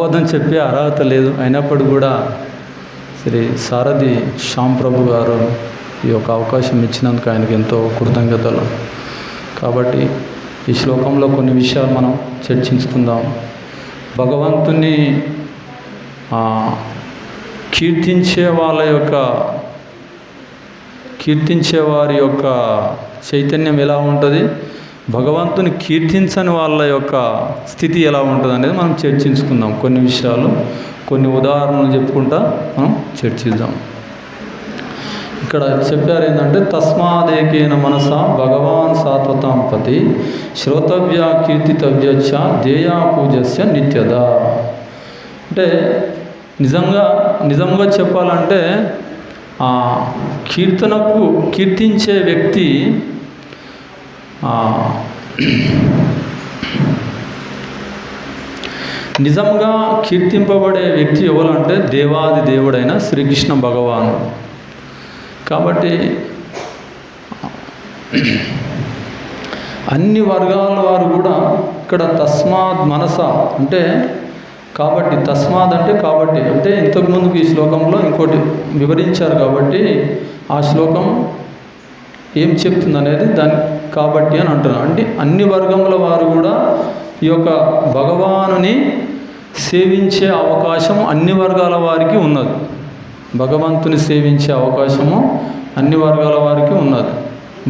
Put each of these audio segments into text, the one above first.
అబద్ధం చెప్పే అర్హత లేదు. అయినప్పటికీ కూడా శ్రీ సారథి శ్యామ్ ప్రభు గారు ఈ యొక్క అవకాశం ఇచ్చినందుకు ఆయనకు ఎంతో కృతజ్ఞతలు. కాబట్టి ఈ శ్లోకంలో కొన్ని విషయాలు మనం చర్చించుకుందాం. భగవంతుని కీర్తించే వారి యొక్క చైతన్యం ఎలా ఉంటుంది, భగవంతుని కీర్తించని వాళ్ళ యొక్క స్థితి ఎలా ఉంటుంది అనేది మనం చర్చించుకుందాం. కొన్ని విషయాలు, కొన్ని ఉదాహరణలు చెప్పుకుంటా మనం చర్చిద్దాం. ఇక్కడ చెప్పారు ఏంటంటే, తస్మాదేకేన మనస భగవాన్ సాత్వతాం పతి శ్రోతవ్య కీర్తితవ్యచ్చ ధ్యేయా పూజస్య నిత్యద. అంటే నిజంగా చెప్పాలంటే కీర్తించే వ్యక్తి నిజంగా కీర్తింపబడే వ్యక్తి ఎవరంటే దేవాది దేవుడైన శ్రీకృష్ణ భగవానుడు. కాబట్టి అన్ని వర్గాల వారు కూడా ఇక్కడ తస్మాత్ మనస అంటే కాబట్టి, తస్మాత్ అంటే కాబట్టి, అంటే ఇంతకుముందుకు ఈ శ్లోకంలో ఇంకోటి వివరించారు కాబట్టి ఆ శ్లోకం ఏం చెప్తుంది అనేది దాన్ని కాబట్టి అని అంటున్నాను. అంటే అన్ని వర్గముల వారు కూడా ఈ యొక్క భగవానుని సేవించే అవకాశం అన్ని వర్గాల వారికి ఉన్నది. భగవంతుని సేవించే అవకాశము అన్ని వర్గాల వారికి ఉన్నది.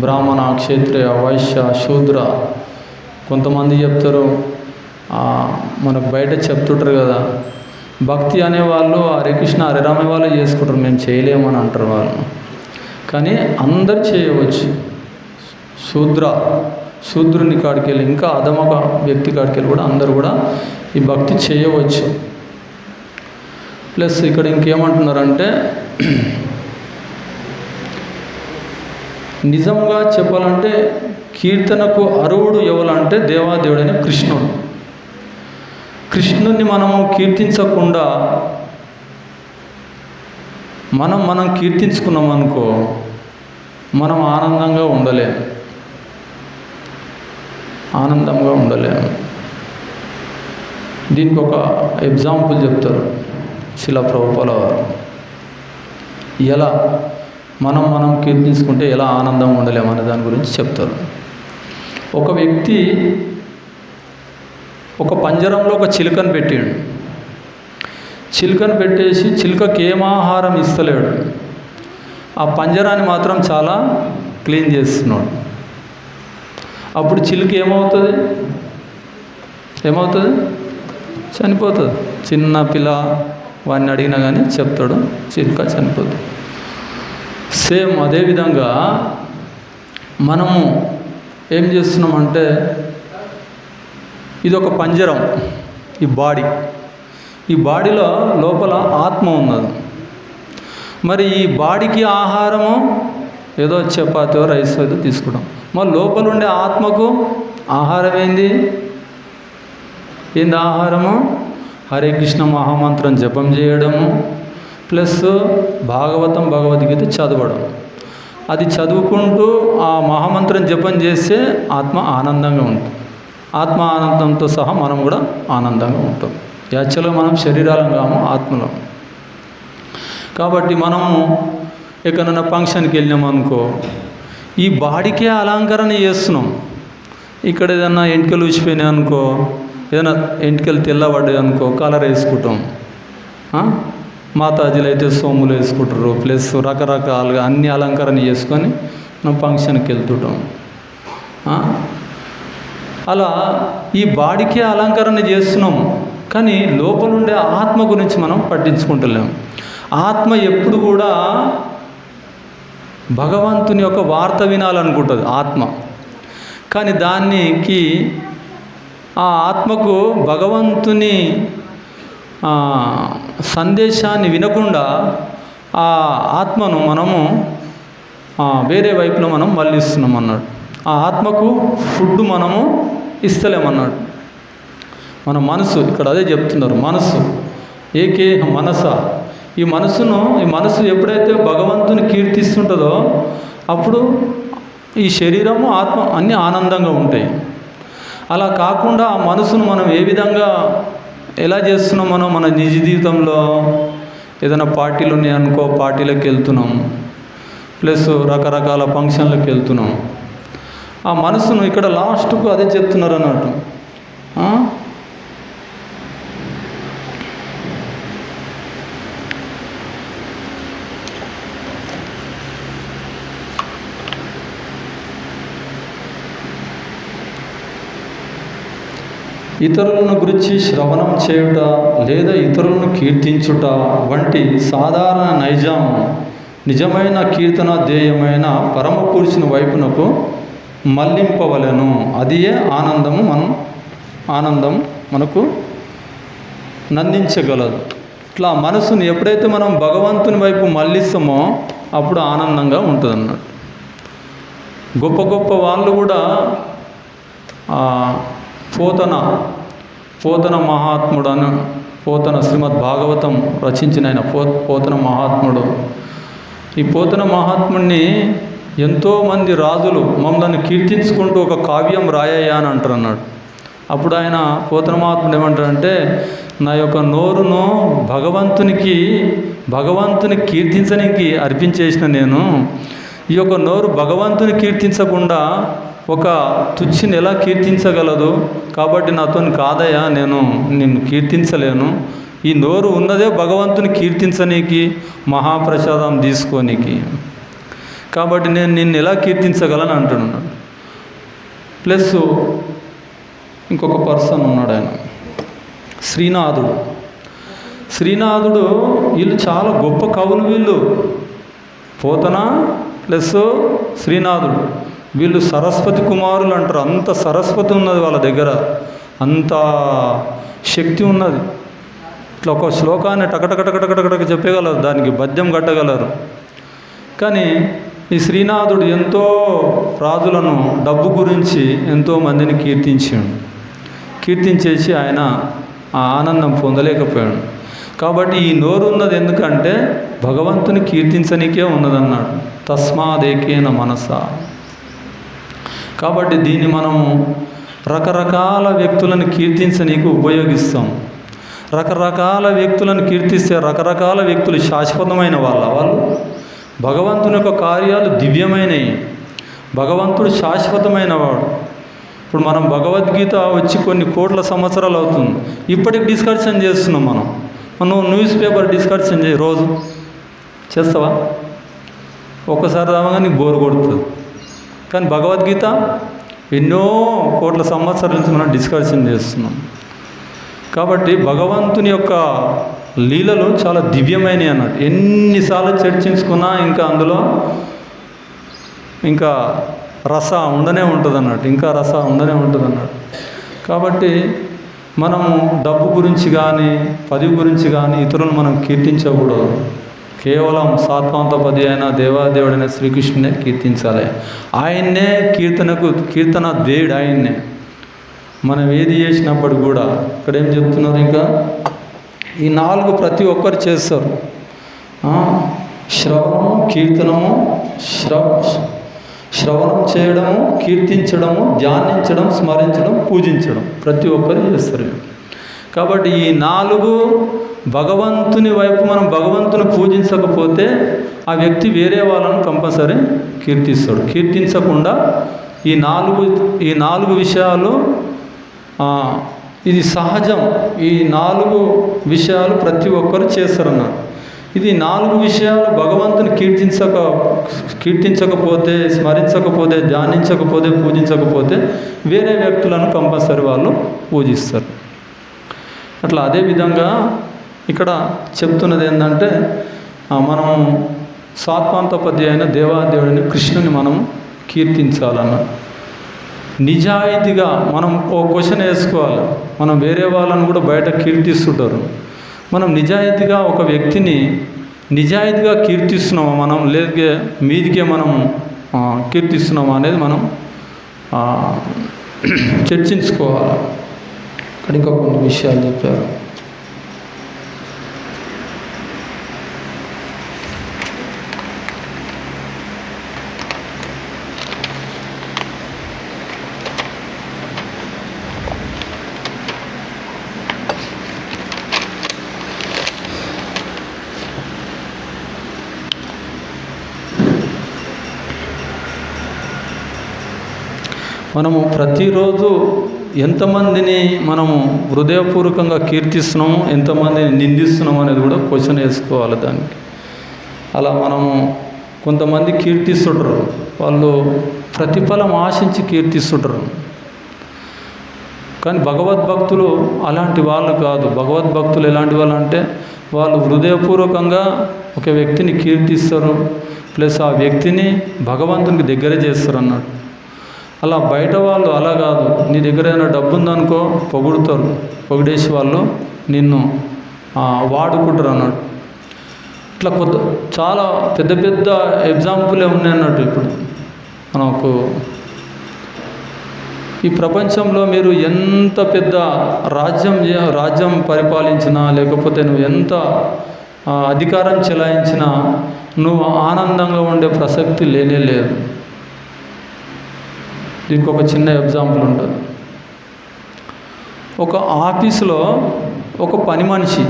బ్రాహ్మణ, క్షత్రియ, వైశ్య, శూద్ర. కొంతమంది చెప్తారు, మనకు బయట చెప్తుంటారు కదా, భక్తి అనేవాళ్ళు హరే కృష్ణ హరే రామ వాళ్ళే చేసుకుంటారు, మేము చేయలేమని అంటారు వాళ్ళు. కానీ అందరు చేయవచ్చు. శూద్రుని కాడికి వెళ్ళి, ఇంకా అధమక వ్యక్తి కాడికి వెళ్ళి కూడా అందరూ కూడా ఈ భక్తి చేయవచ్చు. ప్లస్ ఇక్కడ ఇంకేమంటున్నారంటే, నిజంగా చెప్పాలంటే కీర్తనకు అర్హుడు ఎవరంటే దేవాదేవుడైన కృష్ణుడు. కృష్ణుని మనము కీర్తించకుండా మనం కీర్తించుకున్నాం అనుకో, మనం ఆనందంగా ఉండలేము. దీనికి ఒక ఎగ్జాంపుల్ చెప్తారు శిలా ప్రభుపాల వారు. ఎలా మనం కీర్తించుకుంటే ఎలా ఆనందంగా ఉండలేము అనే దాని గురించి చెప్తారు. ఒక వ్యక్తి ఒక పంజరంలో ఒక చిలుకను పెట్టాడు. చిలుకను పెట్టేసి చిలుకకి ఏం ఆహారం ఇస్తలేడు, ఆ పంజరాన్ని మాత్రం చాలా క్లీన్ చేస్తున్నాడు. అప్పుడు చిలుక ఏమవుతుంది? చనిపోతుంది. చిన్న పిల్ల వాడిని అడిగినా కానీ చెప్తాడు, చిలుక చనిపోతుంది. సేమ్ అదేవిధంగా మనము ఏం చేస్తున్నామంటే, ఇది ఒక పంజరం, ఈ బాడీలో లోపల ఆత్మ ఉన్నది. మరి ఈ బాడీకి ఆహారము ఏదో చపాతీయో రైస్ ఏదో తీసుకుంటాం. మరి లోపల ఉండే ఆత్మకు ఆహారం ఏంది ఆహారము? హరే కృష్ణ మహామంత్రం జపం చేయడము, ప్లస్ భాగవతం భగవద్గీత చదవడం. అది చదువుకుంటూ ఆ మహామంత్రం జపం చేస్తే ఆత్మ ఆనందంగా ఉంటుంది. ఆత్మ ఆనందంతో సహా మనం కూడా ఆనందంగా ఉంటాం. యాక్చువల్గా మనం శరీరాలం కాము, ఆత్మలో. కాబట్టి మనము ఎక్కడైనా ఫంక్షన్కి వెళ్ళామనుకో, ఈ బాడీకే అలంకరణ చేస్తున్నాం. ఇక్కడ ఏదైనా ఎంటికలు ఊసిపోయినాయి అనుకో, ఏదైనా ఎంటికలు తెల్లబడ్డాయి అనుకో, కలర్ వేసుకుంటాం. మాతాజీలు అయితే సోములు వేసుకుంటారు, ప్లస్ రకరకాలుగా అన్ని అలంకరణ చేసుకొని మనం ఫంక్షన్కి వెళ్తుంటాం. అలా ఈ బాడీకే అలంకరణ చేస్తున్నాం, కానీ లోపల ఉండే ఆత్మ గురించి మనం పట్టించుకుంటలేము. ఆత్మ ఎప్పుడు కూడా భగవంతుని యొక్క వార్త వినాలనుకుంటుంది ఆత్మ. కానీ దానికి ఆ ఆత్మకు భగవంతుని సందేశాన్ని వినకుండా ఆ ఆత్మను మనము వేరే వైపులో మనం మళ్ళిస్తున్నాం అన్నాడు. ఆ ఆత్మకు ఫుడ్ మనము ఇస్తలేమన్నాడు. మన మనసు, ఇక్కడ అదే చెప్తున్నారు, మనసు ఏకే మనస. ఈ మనసు ఎప్పుడైతే భగవంతుని కీర్తిస్తుంటుందో అప్పుడు ఈ శరీరము ఆత్మ అన్నీ ఆనందంగా ఉంటాయి. అలా కాకుండా ఆ మనసును మనం ఏ విధంగా ఎలా చేస్తున్నాం మనం మన నిజ జీవితంలో? ఏదైనా పార్టీలు ఉన్నాయనుకో, పార్టీలకు వెళ్తున్నాం, ప్లస్ రకరకాల ఫంక్షన్లకు వెళ్తున్నాం. ఆ మనసును ఇక్కడ లాస్ట్కు అదే చెప్తున్నారు అన్నట్టు. ఇతరులను గురించి శ్రవణం చేయుట లేదా ఇతరులను కీర్తించుట వంటి సాధారణ నైజం నిజమైన కీర్తన ధ్యేయమైన పరమ పురుషుని వైపునకు మళ్లింపవలెను. అదియే ఆనందం మనకు నందించగలదు. ఇట్లా మనసుని ఎప్పుడైతే మనం భగవంతుని వైపు మళ్ళిస్తామో అప్పుడు ఆనందంగా ఉంటుంది అన్నట్టు. గొప్ప గొప్ప వాళ్ళు కూడా పోతన మహాత్ముడు అని, పోతన శ్రీమద్ భాగవతం రచించిన ఆయన పోతన మహాత్ముడు. ఈ పోతన మహాత్ముడిని ఎంతోమంది రాజులు మమ్మల్ని కీర్తించుకుంటూ ఒక కావ్యం రాయ్యా అని అంటారు అన్నాడు. అప్పుడు ఆయన పోతన మహాత్ముడు ఏమంటారంటే, నా యొక్క నోరును భగవంతుని కీర్తించడానికి అర్పించేసిన నేను ఈ యొక్క నోరు భగవంతుని కీర్తించకుండా ఒక తుచ్చిని ఎలా కీర్తించగలదు? కాబట్టి నాతో కాదయ్యా, నిన్ను కీర్తించలేను. ఈ నోరు ఉన్నదే భగవంతుని కీర్తించనీకి, మహాప్రసాదం తీసుకోనికి. కాబట్టి నేను నిన్ను ఎలా కీర్తించగలను అంటున్నాడు. ప్లస్ ఇంకొక పర్సన్ ఉన్నాడు, ఆయన శ్రీనాథుడు. వీళ్ళు చాలా గొప్ప కవులు. వీళ్ళు పోతన ప్లస్ శ్రీనాథుడు, వీళ్ళు సరస్వతి కుమారులు అంటారు. అంత సరస్వతి ఉన్నది వాళ్ళ దగ్గర, అంత శక్తి ఉన్నది. ఇట్లా ఒక శ్లోకాన్ని టకటకటకటకటక చెప్పగలరు, దానికి పద్యం కట్టగలరు. కానీ ఈ శ్రీనాథుడు ఎంతో రాజులను డబ్బు గురించి ఎంతోమందిని కీర్తించేసి ఆయన ఆ ఆనందం పొందలేకపోయాడు. కాబట్టి ఈ నోరు ఉన్నది ఎందుకంటే భగవంతుని కీర్తించనికే ఉన్నదన్నాడు. తస్మాదేకేన మనసా. కాబట్టి దీన్ని మనము రకరకాల వ్యక్తులను కీర్తించనీకి ఉపయోగిస్తాం. రకరకాల వ్యక్తులను కీర్తిస్తే రకరకాల వ్యక్తులు శాశ్వతమైన వాళ్ళు భగవంతుని యొక్క కార్యాలు దివ్యమైనవి. భగవంతుడు శాశ్వతమైన వాడు. ఇప్పుడు మనం భగవద్గీత వచ్చి కొన్ని కోట్ల సంవత్సరాలు అవుతుంది, ఇప్పటికి డిస్కషన్ చేస్తున్నాం. మనం న్యూస్ పేపర్ డిస్కషన్ రోజు చేస్తావా? ఒక్కసారి రావగా నీకు బోరు కొడుతుంది. కానీ భగవద్గీత ఎన్నో కోట్ల సంవత్సరాల నుంచి మనం డిస్కషన్ చేస్తున్నాం. కాబట్టి భగవంతుని యొక్క లీలలు చాలా దివ్యమైనవి అన్నట్టు. ఎన్నిసార్లు చర్చించుకున్నా ఇంకా అందులో ఇంకా రస ఉండనే ఉంటుంది అన్నట్టు. కాబట్టి మనము డబ్బు గురించి కానీ పదవి గురించి కానీ ఇతరులను మనం కీర్తించకూడదు. కేవలం సాత్వాంతపది అయిన దేవాదేవుడైన శ్రీకృష్ణునే కీర్తించాలి. ఆయన్నే కీర్తన దేవుడు ఆయన్నే. మనం ఏది చేసినప్పుడు కూడా ఇక్కడ ఏం చెప్తున్నారు, ఇంకా ఈ 4 ప్రతి ఒక్కరు చేస్తారు. శ్రవణము, కీర్తనము, శ్రవణం చేయడము, కీర్తించడము, ధ్యానించడం, స్మరించడం, పూజించడం ప్రతి ఒక్కరు చేస్తారు. కాబట్టి ఈ 4 భగవంతుని వైపు మనం భగవంతుని పూజించకపోతే ఆ వ్యక్తి వేరే వాళ్ళను కంపల్సరీ కీర్తిస్తాడు. కీర్తించకుండా ఈ 4 విషయాలు ఇది సహజం. ఈ 4 విషయాలు ప్రతి ఒక్కరు చేస్తారన్నారు. ఇది 4 విషయాలు భగవంతుని కీర్తించకపోతే, స్మరించకపోతే, ధ్యానించకపోతే, పూజించకపోతే వేరే వ్యక్తులను కంపల్సరీ వాళ్ళు పూజిస్తారు. అట్లా అదేవిధంగా ఇక్కడ చెప్తున్నది ఏంటంటే, మనం సాత్వాంతపది అయిన దేవాదేవుడిని కృష్ణుని మనం కీర్తించాలన్న నిజాయితీగా మనం ఓ క్వశ్చన్ వేసుకోవాలి. మనం వేరే వాళ్ళని కూడా బయట కీర్తిస్తుంటారు. మనం నిజాయితీగా ఒక వ్యక్తిని నిజాయితీగా కీర్తిస్తున్నామా మనం, లేదే మీదికే మనం కీర్తిస్తున్నామా అనేది మనం చర్చించుకోవాలి. ఇక్కడ ఇంకా కొన్ని విషయాలు చెప్పారు. మనము ప్రతిరోజు ఎంతమందిని మనము హృదయపూర్వకంగా కీర్తిస్తున్నాము, ఎంతమందిని నిందిస్తున్నాము అనేది కూడా క్వశ్చన్ వేసుకోవాలి దానికి. అలా మనము కొంతమంది కీర్తిస్తుంటారు, వాళ్ళు ప్రతిఫలం ఆశించి కీర్తిస్తుంటారు. కానీ భగవద్భక్తులు అలాంటి వాళ్ళు కాదు. భగవద్భక్తులు ఎలాంటి వాళ్ళు అంటే వాళ్ళు హృదయపూర్వకంగా ఒక వ్యక్తిని కీర్తిస్తారు, ప్లస్ ఆ వ్యక్తిని భగవంతునికి దగ్గర చేస్తారు అన్నట్టు. అలా బయట వాళ్ళు అలా కాదు. నీ దగ్గర ఏదైనా డబ్బు ఉందనుకో పొగుడుతారు, పొగిడేసి వాళ్ళు నిన్ను వాడుకుంటారు అన్నట్టు. ఇట్లా చాలా పెద్ద పెద్ద ఎగ్జాంపులే ఉన్నాయి అన్నట్టు. ఇప్పుడు మనకు ఈ ప్రపంచంలో మీరు ఎంత పెద్ద రాజ్యం పరిపాలించినా, లేకపోతే నువ్వు ఎంత అధికారం చెలాయించినా నువ్వు ఆనందంగా ఉండే ప్రసక్తి లేనే లేదు. దీనికి ఒక చిన్న ఎగ్జాంపుల్ ఉంటుంది. ఒక ఆఫీసులో ఒక పని మనిషి,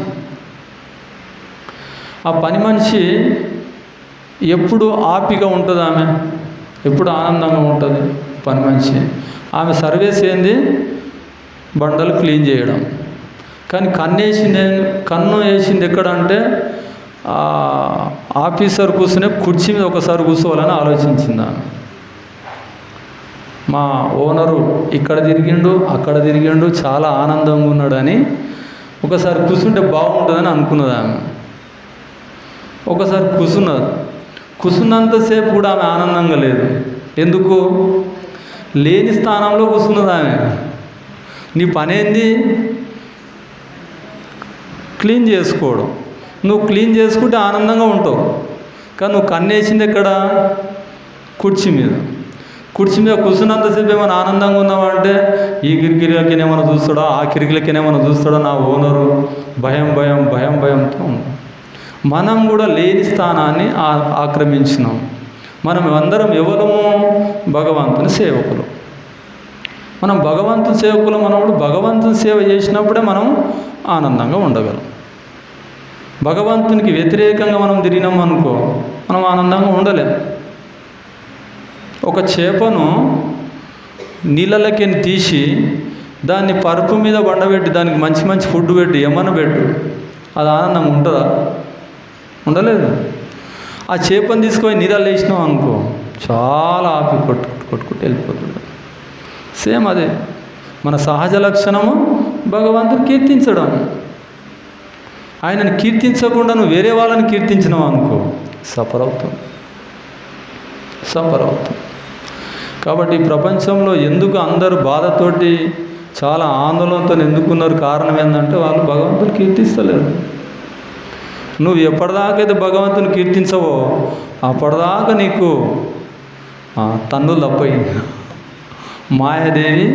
ఆ పని మనిషి ఎప్పుడు హ్యాపీగా ఉంటుంది, ఆమె ఎప్పుడు ఆనందంగా ఉంటుంది పని మనిషి. ఆమె సర్వీస్ ఏంది, బండలు క్లీన్ చేయడం. కానీ కన్ను వేసింది ఎక్కడ అంటే ఆఫీసర్ కూర్చునే కుర్చీ మీద ఒకసారి కూర్చోవాలని ఆలోచించింది ఆమె. మా ఓనరు ఇక్కడ తిరిగిండు, అక్కడ తిరిగిండు, చాలా ఆనందంగా ఉన్నాడని ఒకసారి కూర్చుంటే బాగుంటుందని అనుకున్నది ఆమె. ఒకసారి కూర్చున్నంతసేపు కూడా ఆమె ఆనందంగా లేదు. ఎందుకు? లేని స్థానంలో కూర్చున్నది ఆమె. నీ పనేంది? క్లీన్ చేసుకోవడం. నువ్వు క్లీన్ చేసుకుంటే ఆనందంగా ఉంటావు. కానీ నువ్వు కన్నేసింది ఎక్కడ? కుర్చీ మీద కూర్చున్నంతసేపు ఏమైనా ఆనందంగా ఉన్నావంటే ఈ కిరికిరిలకినేమైనా చూస్తాడో, ఆ కిరికిలకినేమైనా చూస్తాడో నా ఓనరు, భయంతో ఉన్నాం. మనం కూడా లేని స్థానాన్ని ఆక్రమించినాం. మనం అందరం ఎవరము? భగవంతుని సేవకులు. మనం భగవంతుని సేవకులు. మనప్పుడు భగవంతుని సేవ చేసినప్పుడే మనం ఆనందంగా ఉండగలం. భగవంతునికి వ్యతిరేకంగా మనం తిరిగినాం అనుకో, మనం ఆనందంగా ఉండలేం. ఒక చేపను నీళ్ళకి తీసి దాన్ని పరుపు మీద బండబెట్టి దానికి మంచి మంచి ఫుడ్ పెట్టి ఏమన్నా పెట్టు, అది ఆనందంగా ఉంటుందా? ఉండలేదు. ఆ చేపను తీసుకొని నీళ్ళలో వేసినాం అనుకో, చాలా ఆపి కొట్టుకుంటూ వెళ్ళిపోతుంది. సేమ్ అదే మన సహజ లక్షణము భగవంతుని కీర్తించడం. ఆయనను కీర్తించకుండా నువ్వు వేరే వాళ్ళని కీర్తించినావు అనుకో, సఫర్ అవుతాం. కాబట్టి ఈ ప్రపంచంలో ఎందుకు అందరూ బాధతోటి చాలా ఆందోళనతో ఎందుకున్నారు? కారణం ఏంటంటే వాళ్ళు భగవంతుని కీర్తిస్తలేరు. నువ్వు ఎప్పటిదాకైతే భగవంతుని కీర్తించవో అప్పటిదాకా నీకు తన్నులు తప్పయి మాయాదేవి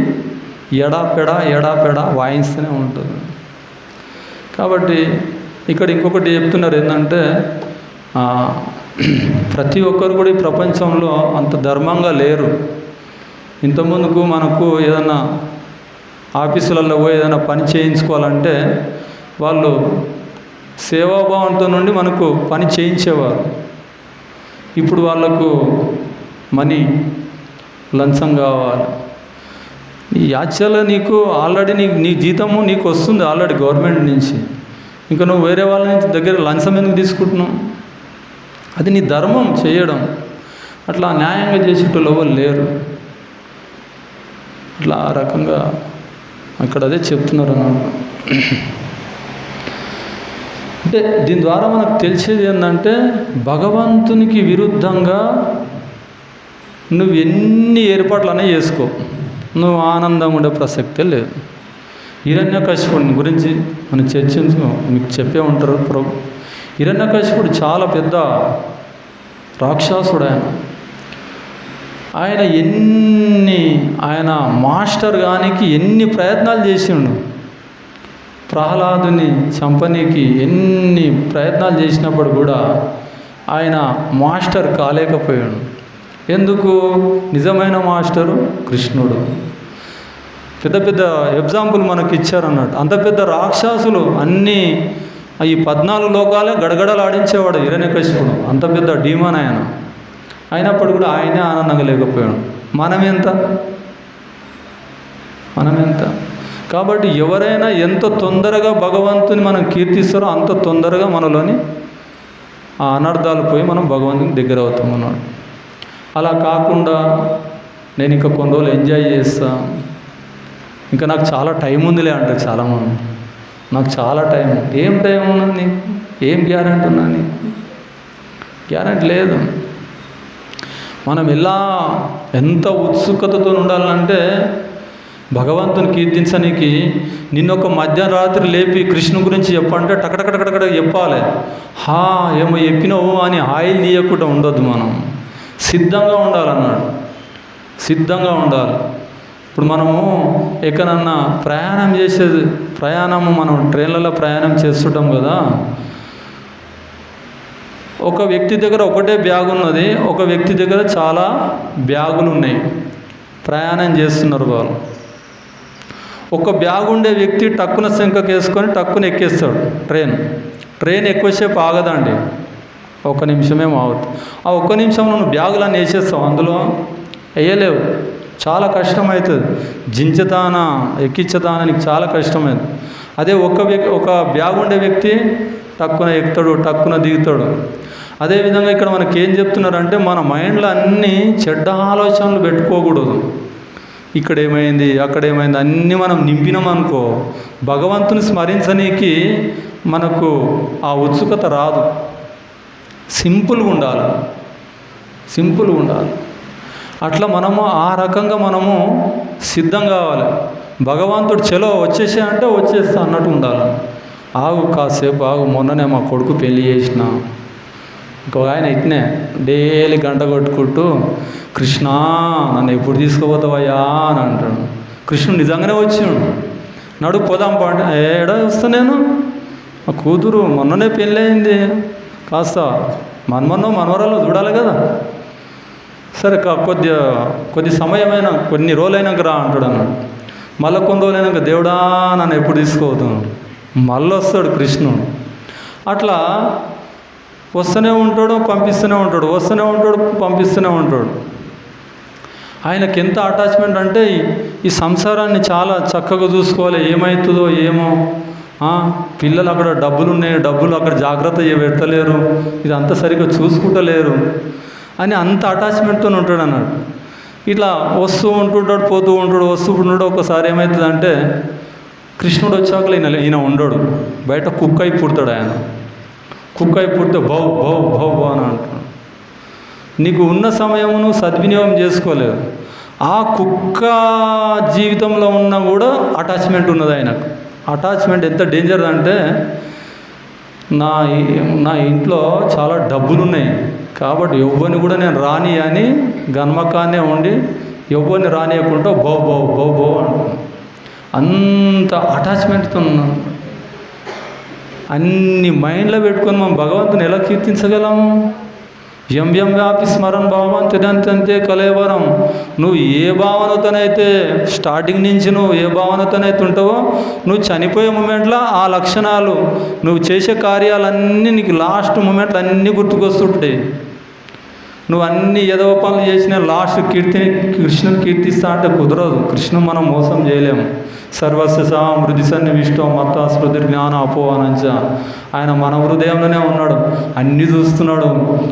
ఎడాపెడా వాయిస్తూనే ఉంటుంది. కాబట్టి ఇక్కడ ఇంకొకటి చెప్తున్నారు ఏంటంటే ప్రతి ఒక్కరు కూడా ఈ ప్రపంచంలో అంత ధర్మంగా లేరు. ఇంతకుముందుకు మనకు ఏదైనా ఆఫీసులలో పోయి ఏదైనా పని చేయించుకోవాలంటే వాళ్ళు సేవాభావంతో నుండి మనకు పని చేయించేవారు. ఇప్పుడు వాళ్ళకు మనీ, లంచం కావాలి. ఈ యాక్చువల్గా నీకు ఆల్రెడీ నీ జీతము నీకు వస్తుంది ఆల్రెడీ గవర్నమెంట్ నుంచి. ఇంకా నువ్వు వేరే వాళ్ళ నుంచి దగ్గర లంచం ఎందుకు తీసుకుంటున్నావు? అది నీ ధర్మం చేయడం. అట్లా న్యాయంగా చేసేటోళ్ళు ఎవరు లేరు. అట్లా ఆ రకంగా అక్కడ అదే చెప్తున్నారు అన్నమాట. అంటే దీని ద్వారా మనకు తెలిసేది ఏంటంటే భగవంతునికి విరుద్ధంగా నువ్వు ఎన్ని ఏర్పాట్లనే చేసుకో, నువ్వు ఆనందంగా ఉండే ప్రసక్తే లేదు. హిరణ్యకశిపుని గురించి మనం మీకు చెప్పే ఉంటారు ప్రభు. హిరణ్యకశిపుడు చాలా పెద్ద రాక్షసుడు. ఆయన మాస్టర్ గానికి ఎన్ని ప్రయత్నాలు చేసిండు. ప్రహ్లాదుని చంపనీకి ఎన్ని ప్రయత్నాలు చేసినప్పుడు కూడా ఆయన మాస్టర్ కాలేకపోయాడు. ఎందుకు? నిజమైన మాస్టరు కృష్ణుడు. పెద్ద పెద్ద ఎగ్జాంపుల్ మనకి ఇచ్చారన్నట్టు. అంత పెద్ద రాక్షసులు అన్నీ ఈ 14 లోకాలే గడగడలాడించేవాడు హిరణ్యకశిపుడు. అంత పెద్ద డీమన్ ఆయన. అయినప్పుడు కూడా ఆయనే ఆనందంగా లేకపోయాడు. మనం ఎంత? మనం ఎంత. కాబట్టి ఎవరైనా ఎంత తొందరగా భగవంతుని మనం కీర్తిస్తారో అంత తొందరగా మనలోని ఆ అనర్థాలు పోయి మనం భగవంతుని దగ్గర అవుతాం అన్నాడు. అలా కాకుండా నేను ఇంకా కొన్ని రోజులు ఎంజాయ్ చేస్తా, ఇంకా నాకు చాలా టైం ఉందిలే అంటారు చాలామంది. నాకు చాలా టైం. ఏం టైం ఉన్నది నీకు? ఏం గ్యారెంటీ ఉన్నా నీకు? గ్యారెంటీ లేదు. మనం ఎంత ఉత్సుకతతో ఉండాలంటే భగవంతుని కీర్తించడానికి నిన్నొక మధ్యరాత్రి లేపి కృష్ణు గురించి చెప్పంటే టకటకటకటకట చెప్పాలి. ఏమో చెప్పినావు అని ఆయిల్ తీయకుండా ఉండొద్దు. మనం సిద్ధంగా ఉండాలన్నాడు. సిద్ధంగా ఉండాలి. ఇప్పుడు మనము ఎక్కడన్నా ప్రయాణము మనం ట్రైన్లలో ప్రయాణం చేస్తుంటాం కదా. ఒక వ్యక్తి దగ్గర ఒకటే బ్యాగ్ ఉన్నది, ఒక వ్యక్తి దగ్గర చాలా బ్యాగులు ఉన్నాయి. ప్రయాణం చేస్తున్నారు వాళ్ళు. ఒక బ్యాగ్ ఉండే వ్యక్తి టక్కున శంఖకు వేసుకొని టక్కున ఎక్కేస్తాడు ట్రైన్ ఎక్కువసేపు ఆగదండి, 1 నిమిషమేమో ఆగుతుంది. ఆ 1 నిమిషంలో నువ్వు బ్యాగులన్నీ వేసేస్తావు, అందులో వేయలేవు, చాలా కష్టమవుతుంది. జించదానా ఎక్కించదానా నీకు చాలా కష్టమవుతుంది. అదే ఒక బ్యాగ్ ఉండే వ్యక్తి టక్కున ఎక్కుతాడు, టక్కున దిగుతాడు. అదేవిధంగా ఇక్కడ మనకి ఏం చెప్తున్నారంటే మన మైండ్లో అన్నీ చెడ్డ ఆలోచనలు పెట్టుకోకూడదు. ఇక్కడ ఏమైంది, అక్కడ ఏమైంది అన్నీ మనం నింపినామనుకో భగవంతుని స్మరించనీకి మనకు ఆ ఉత్సుకత రాదు. సింపుల్గా ఉండాలి. అట్లా మనము ఆ రకంగా మనము సిద్ధం కావాలి. భగవంతుడు చలో వచ్చేసే అంటే వచ్చేస్తా అన్నట్టు ఉండాలి. కాసేపు ఆగు, మొన్ననే మా కొడుకు పెళ్ళి చేసిన, ఇంకొక ఆయన ఇట్నే డైలీ గంట కొట్టుకుంటూ కృష్ణ నన్ను ఎప్పుడు తీసుకుపోతావయ్యా అని అంటాడు. కృష్ణుడు నిజంగానే వచ్చిండు. నడు పోదాం పాట. ఏడా వస్తా నేను, మా కూతురు మొన్ననే పెళ్ళి అయింది, కాస్త మనవరాలు చూడాలి కదా. సరే కొద్ది సమయమైనా కొన్ని రోజులైనాక రా అంటాడు అన్నాడు. మళ్ళీ కొన్ని రోజులైనాక దేవుడా నన్ను ఎప్పుడు తీసుకుపోతాను, మళ్ళీ వస్తాడు కృష్ణుడు. అట్లా వస్తూనే ఉంటాడు, పంపిస్తూనే ఉంటాడు, వస్తూనే ఉంటాడు, పంపిస్తూనే ఉంటాడు. ఆయనకి ఎంత అటాచ్మెంట్ అంటే ఈ సంసారాన్ని చాలా చక్కగా చూసుకోవాలి. ఏమవుతుందో ఏమో, పిల్లలు అక్కడ డబ్బులు అక్కడ జాగ్రత్త పెట్టలేరు, ఇదంతా సరిగ్గా చూసుకుంటలేరు అని అంత అటాచ్మెంట్తో ఉంటాడు అన్నాడు. ఇట్లా వస్తూ ఉంటుంటాడు, పోతూ ఉంటాడు, వస్తూ ఉంటాడు. ఒకసారి ఏమవుతుందంటే కృష్ణుడు వచ్చాక ఈయన ఉండడు, బయట కుక్క అయి పుడతాడు. ఆయన కుక్క అయి పుడితే బౌ బౌ బౌ బౌ అని అంటాడు. నీకు ఉన్న సమయము నువ్వు సద్వినియోగం చేసుకోలేదు. ఆ కుక్క జీవితంలో ఉన్నా కూడా అటాచ్మెంట్ ఉన్నది ఆయనకు. అటాచ్మెంట్ ఎంత డేంజర్ అంటే నా ఇంట్లో చాలా డబ్బులు ఉన్నాయి కాబట్టి ఎవ్వరిని కూడా నేను రాని అని గన్మకాన్నే ఉండి ఎవ్వరిని రానియకుండా బౌ బౌ బౌ బౌ అంటున్నాను. అంత అటాచ్మెంట్తో ఉన్నాను. అన్ని మైండ్లో పెట్టుకొని మనం భగవంతుని ఎలా కీర్తించగలము? ఎం వ్యాపి స్మరణ భావం తినంతే కలేవరం. నువ్వు ఏ భావనతోనైతే స్టార్టింగ్ నుంచి నువ్వు ఏ భావనతోనైతే ఉంటావో నువ్వు చనిపోయే మూమెంట్లో ఆ లక్షణాలు నువ్వు చేసే కార్యాలన్నీ నీకు లాస్ట్ మూమెంట్లు అన్నీ గుర్తుకొస్తుంటాయి. నువ్వు అన్ని ఏదో పనులు చేసిన లాస్ట్ కృష్ణుని కీర్తిస్తా అంటే కుదరదు. కృష్ణుని మనం మోసం చేయలేము. సర్వస్వ మృది సన్నివిష్టం మత స్మృతి జ్ఞాన అపోహనంచ. ఆయన మన హృదయంలోనే ఉన్నాడు, అన్నీ చూస్తున్నాడు.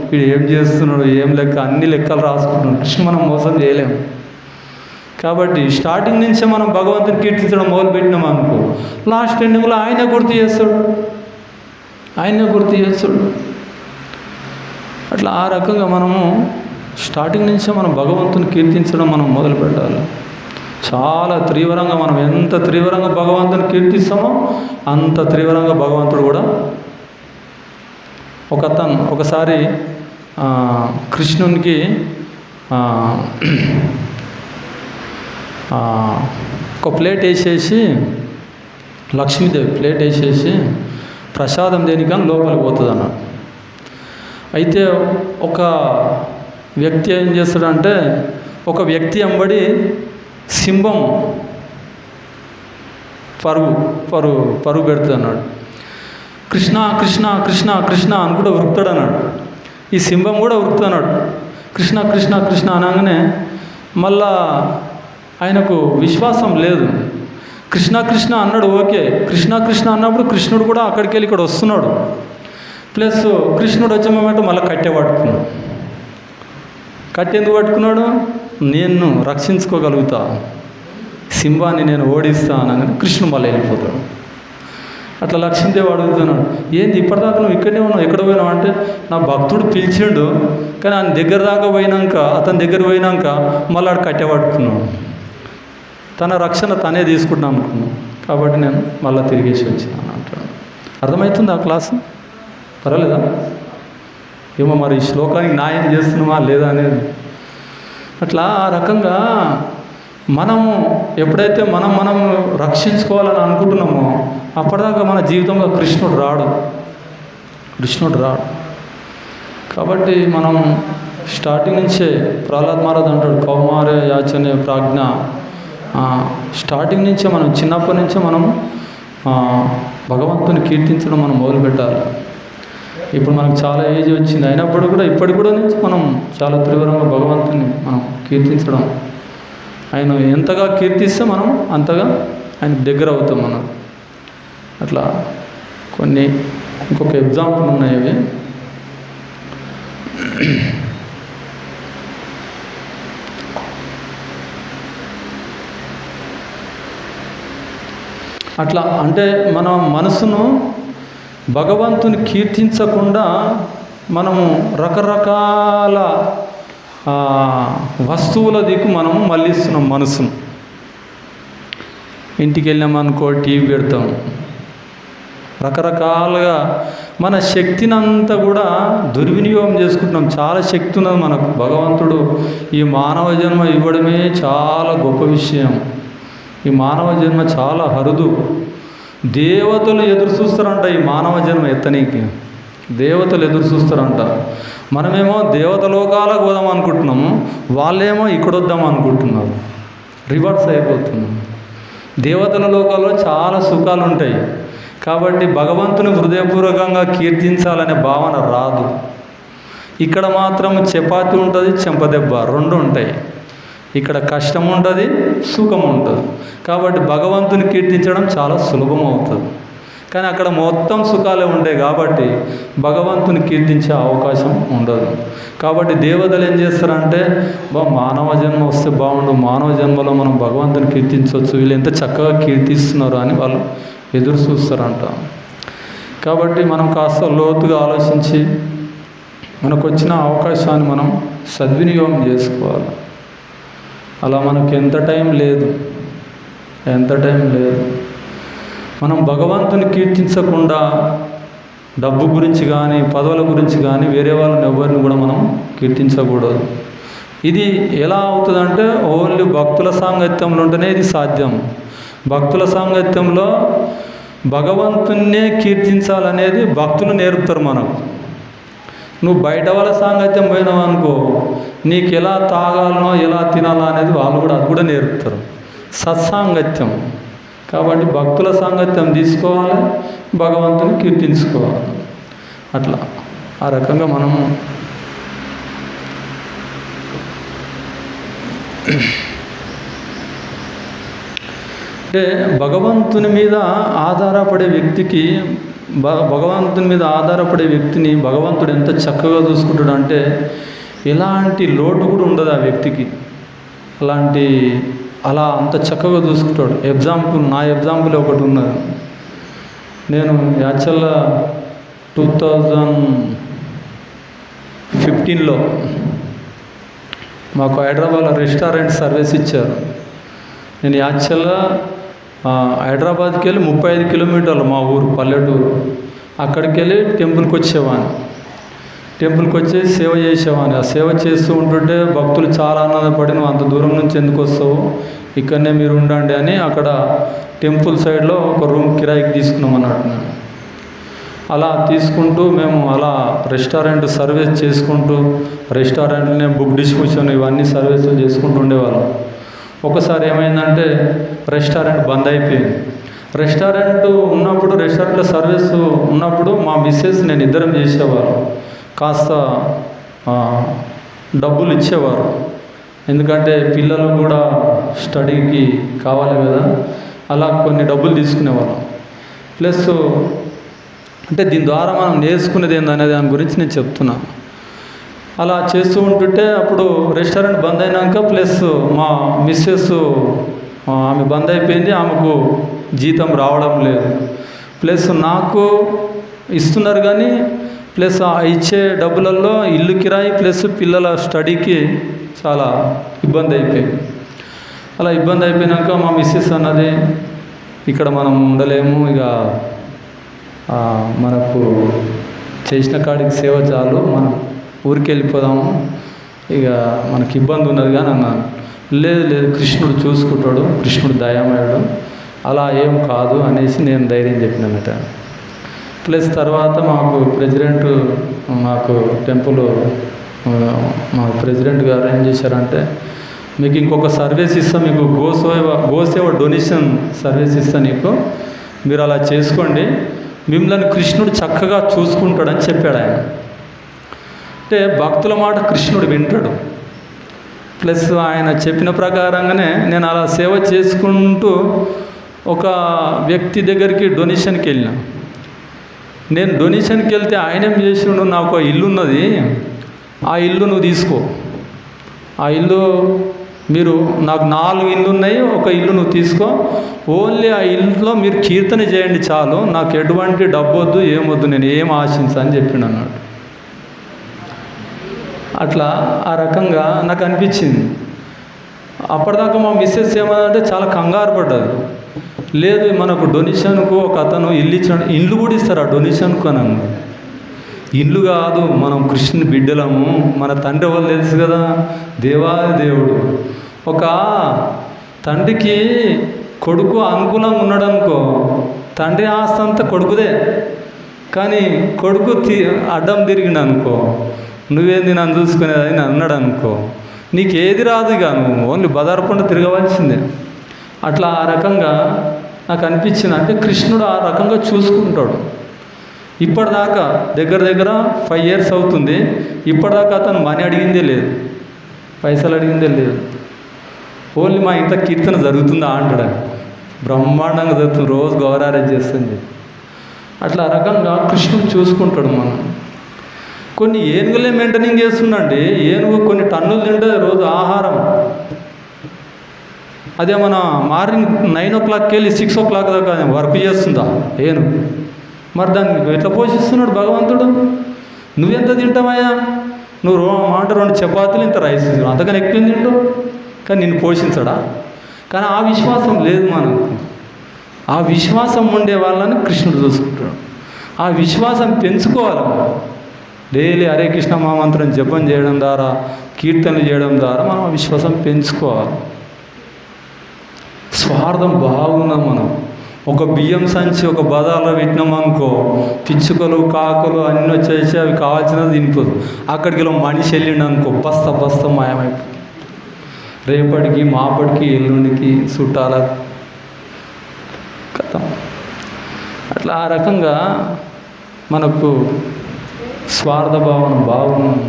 వీడు ఏం చేస్తున్నాడు, ఏం లెక్క, అన్ని లెక్కలు రాసుకుంటున్నాడు. కృష్ణ మనం మోసం చేయలేము. కాబట్టి స్టార్టింగ్ నుంచే మనం భగవంతుని కీర్తించడం మొదలుపెట్టినాం అనుకో, లాస్ట్ ఎండింగ్లో ఆయనే గుర్తు చేస్తాడు. అట్లా ఆ రకంగా మనము స్టార్టింగ్ నుంచే మనం భగవంతుని కీర్తించడం మనం మొదలు పెట్టాలి. చాలా తీవ్రంగా మనం ఎంత తీవ్రంగా భగవంతుని కీర్తిస్తామో అంత తీవ్రంగా భగవంతుడు కూడా. ఒకసారి కృష్ణునికి ఒక ప్లేట్ వేసేసి, లక్ష్మీదేవి ప్లేట్ వేసేసి ప్రసాదం దేనికని లోపలికి పోతుంది అన్న. అయితే ఒక వ్యక్తి ఏం చేస్తాడంటే, ఒక వ్యక్తి వెంబడి సింహం పరుగు పెడుతుంది అన్నాడు. కృష్ణ కృష్ణ కృష్ణ కృష్ణ అనుకుంటూ ఉరుకుతాడు అన్నాడు. ఈ సింహం కూడా ఉరుకుతున్నాడు. కృష్ణ కృష్ణ కృష్ణ అనగానే మళ్ళా ఆయనకు విశ్వాసం లేదు. కృష్ణ కృష్ణ అన్నాడు, ఓకే. కృష్ణ కృష్ణ అన్నప్పుడు కృష్ణుడు కూడా అక్కడికి వెళ్ళి ఇక్కడ వస్తున్నాడు. ప్లస్ కృష్ణుడు వచ్చే మొమెంట్ మళ్ళీ కట్టె పట్టుకున్నాడు. కట్టె ఎందుకు పట్టుకున్నాడు? నేను రక్షించుకోగలుగుతా, సింబాని నేను ఓడిస్తా అనగానే కృష్ణుడు మళ్ళీ వెళ్ళిపోతాడు. అట్లా లక్ష్మీదేవి అడుగుతున్నాడు, ఏంది ఇప్పటిదాకా నువ్వు ఇక్కడనే ఉన్నావు, ఎక్కడ పోయినావు అంటే, నా భక్తుడు పిలిచిండు కానీ ఆయన దగ్గర దాకా పోయినాక, అతని దగ్గర పోయినాక మళ్ళీ ఆడు కట్టె పట్టుకున్నాడు. తన రక్షణ తనే తీసుకుంటాను అనుకున్నాను కాబట్టి నేను మళ్ళీ తిరిగేసి వచ్చాను అంటాడు. అర్థమవుతుంది ఆ క్లాసు? పర్వాలేదా? ఏమో మరి ఈ శ్లోకానికి న్యాయం చేస్తున్నామా లేదా అనేది. అట్లా ఆ రకంగా మనము ఎప్పుడైతే మనం రక్షించుకోవాలని అనుకుంటున్నామో అప్పటిదాకా మన జీవితంలో కృష్ణుడు రాడు. కాబట్టి మనం స్టార్టింగ్ నుంచే ప్రహ్లాద్ మహారాజ్ అంటాడు, కౌమారే యాచనే ప్రాజ్ఞ. స్టార్టింగ్ నుంచే మనం చిన్నప్పటి నుంచే మనం భగవంతుని కీర్తించడం మనం మొదలుపెట్టాలి. ఇప్పుడు మనకు చాలా ఏజ్ వచ్చింది అయినప్పుడు కూడా ఇప్పటికి కూడా నుంచి మనం చాలా తీవ్రంగా భగవంతుని మనం కీర్తించడం, ఆయన ఎంతగా కీర్తిస్తే మనం అంతగా ఆయన దగ్గర అవుతాం మనం. అట్లా కొన్ని ఇంకొక ఎగ్జాంపుల్ ఉన్నాయి అవి. అట్లా అంటే మన మనసును భగవంతుని కీర్తించకుండా మనము రకరకాల వస్తువుల దిక్కు మనము మళ్ళిస్తున్నాం మనసును. ఇంటికి వెళ్ళామనుకో టీవీ పెడతాం, రకరకాలుగా మన శక్తిని అంతా కూడా దుర్వినియోగం చేసుకుంటున్నాం. చాలా శక్తి ఉన్నది మనకు. భగవంతుడు ఈ మానవ జన్మ ఇవ్వడమే చాలా గొప్ప విషయం. ఈ మానవ జన్మ చాలా అరుదు. దేవతలు ఎదురు చూస్తారంట ఈ మానవ జన్మ ఎత్తనీకి. దేవతలు ఎదురు చూస్తారంట. మనమేమో దేవత లోకాలకు పోదాం అనుకుంటున్నాము, వాళ్ళేమో ఇక్కడ వద్దాం అనుకుంటున్నారు. రివర్స్ అయిపోతున్నాం. దేవతల లోకాల్లో చాలా సుఖాలు ఉంటాయి కాబట్టి భగవంతుని హృదయపూర్వకంగా కీర్తించాలనే భావన రాదు. ఇక్కడ మాత్రం చపాతి ఉంటుంది, చెంపదెబ్బ రెండు ఉంటాయి. ఇక్కడ కష్టం ఉంటుంది, సుఖం ఉంటుంది. కాబట్టి భగవంతుని కీర్తించడం చాలా సులభం అవుతుంది. కానీ అక్కడ మొత్తం సుఖాలే ఉంటాయి కాబట్టి భగవంతుని కీర్తించే అవకాశం ఉండదు. కాబట్టి దేవతలు ఏం చేస్తారంటే, మానవ జన్మ వస్తే బాగుండు, మానవ జన్మలో మనం భగవంతుని కీర్తించవచ్చు, వీళ్ళు ఎంత చక్కగా కీర్తిస్తున్నారు అని వాళ్ళు ఎదురు చూస్తారంట. కాబట్టి మనం కాస్త లోతుగా ఆలోచించి మనకు వచ్చిన అవకాశాన్ని మనం సద్వినియోగం చేసుకోవాలి. అలా మనకు ఎంత టైం లేదు. మనం భగవంతుని కీర్తించకుండా డబ్బు గురించి కానీ పదవుల గురించి కానీ వేరే వాళ్ళని ఎవరిని కూడా మనం కీర్తించకూడదు. ఇది ఎలా అవుతుందంటే ఓన్లీ భక్తుల సాంగత్యంలో ఉంటేనే ఇది సాధ్యం. భక్తుల సాంగత్యంలో భగవంతున్నే కీర్తించాలనేది భక్తులు నేర్పుతారు మనకు. నువ్వు బయట వాళ్ళ సాంగత్యం పోయినావు అనుకో, నీకు ఎలా తాగాలనో ఎలా తినాలో అనేది వాళ్ళు కూడా అది కూడా నేర్పుతారు. సత్సాంగత్యం. కాబట్టి భక్తుల సాంగత్యం తీసుకోవాలి, భగవంతుని కీర్తించుకోవాలి. అట్లా ఆ రకంగా మనము అంటే భగవంతుని మీద ఆధారపడే వ్యక్తికి భగవంతుడు ఎంత చక్కగా చూసుకుంటాడు అంటే ఎలాంటి లోటు కూడా ఉండదు ఆ వ్యక్తికి. అలా అంత చక్కగా చూసుకుంటాడు. నా ఎగ్జాంపుల్ ఒకటి ఉన్నది. నేను యాక్చువల్గా 2015లో మాకు హైదరాబాద్లో రెస్టారెంట్ సర్వీస్ ఇచ్చారు. నేను యాక్చువల్గా హైదరాబాద్కి వెళ్ళి 35 కిలోమీటర్లు మా ఊరు పల్లెటూరు. అక్కడికి వెళ్ళి టెంపుల్కి వచ్చేసి సేవ చేసేవాడిని. ఆ సేవ చేస్తూ ఉంటుంటే భక్తులు చాలా ఆనందపడి, నువ్వు అంత దూరం నుంచి ఎందుకు వస్తావు, ఇక్కడనే మీరు ఉండండి అని అక్కడ టెంపుల్ సైడ్లో ఒక రూమ్ కిరాయికి తీసుకున్నాం అన్నట్టు. అలా తీసుకుంటూ మేము అలా రెస్టారెంట్ సర్వీస్ చేసుకుంటూ రెస్టారెంట్లోనే బుక్ డిస్ట్రిబ్యూషన్ ఇవన్నీ సర్వీసులు చేసుకుంటూ ఉండేవాళ్ళం. ఒకసారి ఏమైందంటే రెస్టారెంట్ బంద్ అయిపోయింది. రెస్టారెంట్లో సర్వీసు ఉన్నప్పుడు మా మిస్సెస్ నేను ఇద్దరం చేసేవారు. కాస్త డబ్బులు ఇచ్చేవారు. ఎందుకంటే పిల్లలు కూడా స్టడీకి కావాలి కదా, అలా కొన్ని డబ్బులు తీసుకునేవాళ్ళం. ప్లస్ అంటే దీని ద్వారా మనం నేర్చుకునేది ఏందనే దాని గురించి నేను చెప్తున్నాను. అలా చేస్తూ ఉంటుంటే అప్పుడు రెస్టారెంట్ బంద్ అయినాక ప్లస్ మా మిస్సెస్ ఆమె బంద్ అయిపోయింది, ఆమెకు జీతం రావడం లేదు. ప్లస్ నాకు ఇస్తున్నారు కానీ ప్లస్ ఆ ఇచ్చే డబ్బులలో ఇల్లు కిరాయి ప్లస్ పిల్లల స్టడీకి చాలా ఇబ్బంది అయిపోయింది. అలా ఇబ్బంది అయిపోయినాక మా మిస్సెస్ అన్నది, ఇక్కడ మనం ఉండలేము, ఇక మనకు చేసిన కాడికి సేవ చాలు, మనం ఊరికి వెళ్ళిపోదాము, ఇక మనకి ఇబ్బంది ఉన్నది కానీ అన్నాను. లేదు లేదు, కృష్ణుడు చూసుకుంటాడు, కృష్ణుడు దయామయుడు, అలా ఏం కాదు అనేసి నేను ధైర్యం చెప్పినమాట. ప్లస్ తర్వాత మాకు ప్రెసిడెంట్, మాకు టెంపుల్ మా ప్రెసిడెంట్ గారు ఏం చేశారంటే, మీకు ఇంకొక సర్వీస్ ఇస్తా, మీకు గోసేవ డొనేషన్ సర్వీస్ ఇస్తా నీకు, మీరు అలా చేసుకోండి, మిమ్మల్ని కృష్ణుడు చక్కగా చూసుకుంటాడని చెప్పాడు ఆయన. అంటే భక్తుల మాట కృష్ణుడు వింటాడు. ప్లస్ ఆయన చెప్పిన ప్రకారంగానే నేను అలా సేవ చేసుకుంటూ ఒక వ్యక్తి దగ్గరికి డొనేషన్కి వెళ్ళిన. నేను డొనేషన్కి వెళ్తే ఆయన ఏం చేసిండు, నాకు ఇల్లు ఉన్నది, ఆ ఇల్లు నువ్వు తీసుకో, ఆ ఇల్లు మీరు నాకు 4 ఇల్లు ఉన్నాయి, ఒక ఇల్లు నువ్వు తీసుకో, ఓన్లీ ఆ ఇల్లులో మీరు కీర్తన చేయండి చాలు, నాకు ఎటువంటి డబ్బు వద్దు ఏమొద్దు, నేను ఏం ఆశించని చెప్పిండు అన్నాడు. అట్లా ఆ రకంగా నాకు అనిపించింది. అప్పటిదాకా మా మిస్సెస్ ఏమన్నంటే చాలా కంగారు పడ్డది. లేదు మనకు డొనేషన్కు ఒక అతను ఇల్లు ఇచ్చాడు, ఇల్లు కూడా ఇస్తారు ఆ డొనేషన్కు అని అన్నాడు. ఇల్లు కాదు, మనం కృష్ణుని బిడ్డలము, మన తండ్రి వాళ్ళు తెలుసు కదా, దేవాది దేవుడు. ఒక తండ్రికి కొడుకు అనుకూలంగా ఉన్నాడు అనుకో, తండ్రి ఆస్తి అంతా కొడుకుదే, కానీ కొడుకు అడ్డం తిరిగిండు అనుకో, నువ్వేంది నన్ను చూసుకునేది అని అన్నాడు అనుకో, నీకు ఏది రాదు, ఇక నువ్వు ఓన్లీ బదారకుండా తిరగవలసిందే. అట్లా ఆ రకంగా నాకు అనిపించింది. అంటే కృష్ణుడు ఆ రకంగా చూసుకుంటాడు. ఇప్పటిదాకా దగ్గర 5 years అవుతుంది, ఇప్పటిదాకా అతను మనీ అడిగిందే లేదు, పైసలు అడిగిందే లేదు. ఓన్లీ మా ఇంట్లో కీర్తన జరుగుతుందా అంటాడు, బ్రహ్మాండంగా జరుగుతుంది, రోజు గౌరారం చేస్తుంది. అట్లా ఆ రకంగా కృష్ణుడు చూసుకుంటాడు. మనం కొన్ని ఏనుగులే మెయింటైనింగ్ చేస్తుందండి. ఏనుగు కొన్ని టన్నులు తింటే రోజు ఆహారం. అదే మన మార్నింగ్ 9 o'clockకి వెళ్ళి 6 o'clock దాకా వర్క్ చేస్తుందా ఏనుగు? మరి దాన్ని ఎట్లా పోషిస్తున్నాడు భగవంతుడు? నువ్వెంత తింటావయ్యా? నువ్వు 2 చపాతీలు ఇంత రైస్, అంతకని ఎక్కువ తింటావు, కానీ నిన్ను పోషించడా? కానీ ఆ విశ్వాసం లేదు మనకు. ఆ విశ్వాసం ఉండే వాళ్ళని కృష్ణుడు చూసుకుంటాడు. ఆ విశ్వాసం పెంచుకోవాలి. డైలీ హరే కృష్ణ మహామంత్రం జపం చేయడం ద్వారా, కీర్తనలు చేయడం ద్వారా మనం ఆ విశ్వాసం పెంచుకోవాలి. స్వార్థం బాగున్నాం మనం. ఒక బియ్యం సంచి ఒక బజార్లో పెట్టినామనుకో, పిచ్చుకలు కాకులు అన్నీ వచ్చేసి అవి కావాల్సినది తినిపోదు. అక్కడికి వెళ్ళి మనిషి వెళ్ళిండు అనుకో, బస్త మాయమైపో, రేపటికి మాపటికి ఎల్లుండికి చుట్టాల కథ. అట్లా ఆ రకంగా మనకు స్వార్థ భావన బాగున్నాం.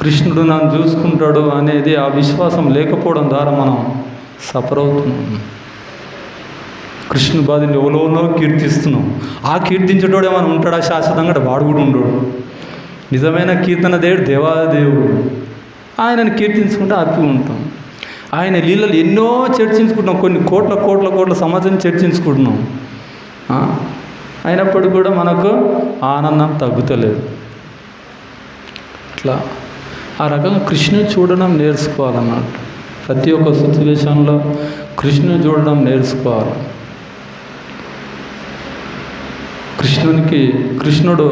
కృష్ణుడు నన్ను చూసుకుంటాడు అనేది ఆ విశ్వాసం లేకపోవడం ద్వారా మనం సఫర్ అవుతున్నాం. కృష్ణుని బాధని ఎవలోనో కీర్తిస్తున్నాం. ఆ కీర్తించేటోడు ఏమైనా ఉంటాడా శాశ్వతంగా? వాడు కూడా ఉండడు. నిజమైన కీర్తన దేవుడు దేవాదేవుడు. ఆయనను కీర్తించుకుంటే హ్యాపీగా ఉంటాం. ఆయన లీలలు ఎన్నో చర్చించుకుంటున్నాం, కొన్ని కోట్ల సంవత్సరం చర్చించుకుంటున్నాం. అయినప్పటికీ కూడా మనకు ఆనందం తగ్గుతలేదు. ఇట్లా ఆ రకంగా కృష్ణుని చూడడం నేర్చుకోవాలన్నమాట. ప్రతి ఒక్క సిచ్యువేషన్లో కృష్ణుని చూడడం నేర్చుకోవాలి. కృష్ణుడు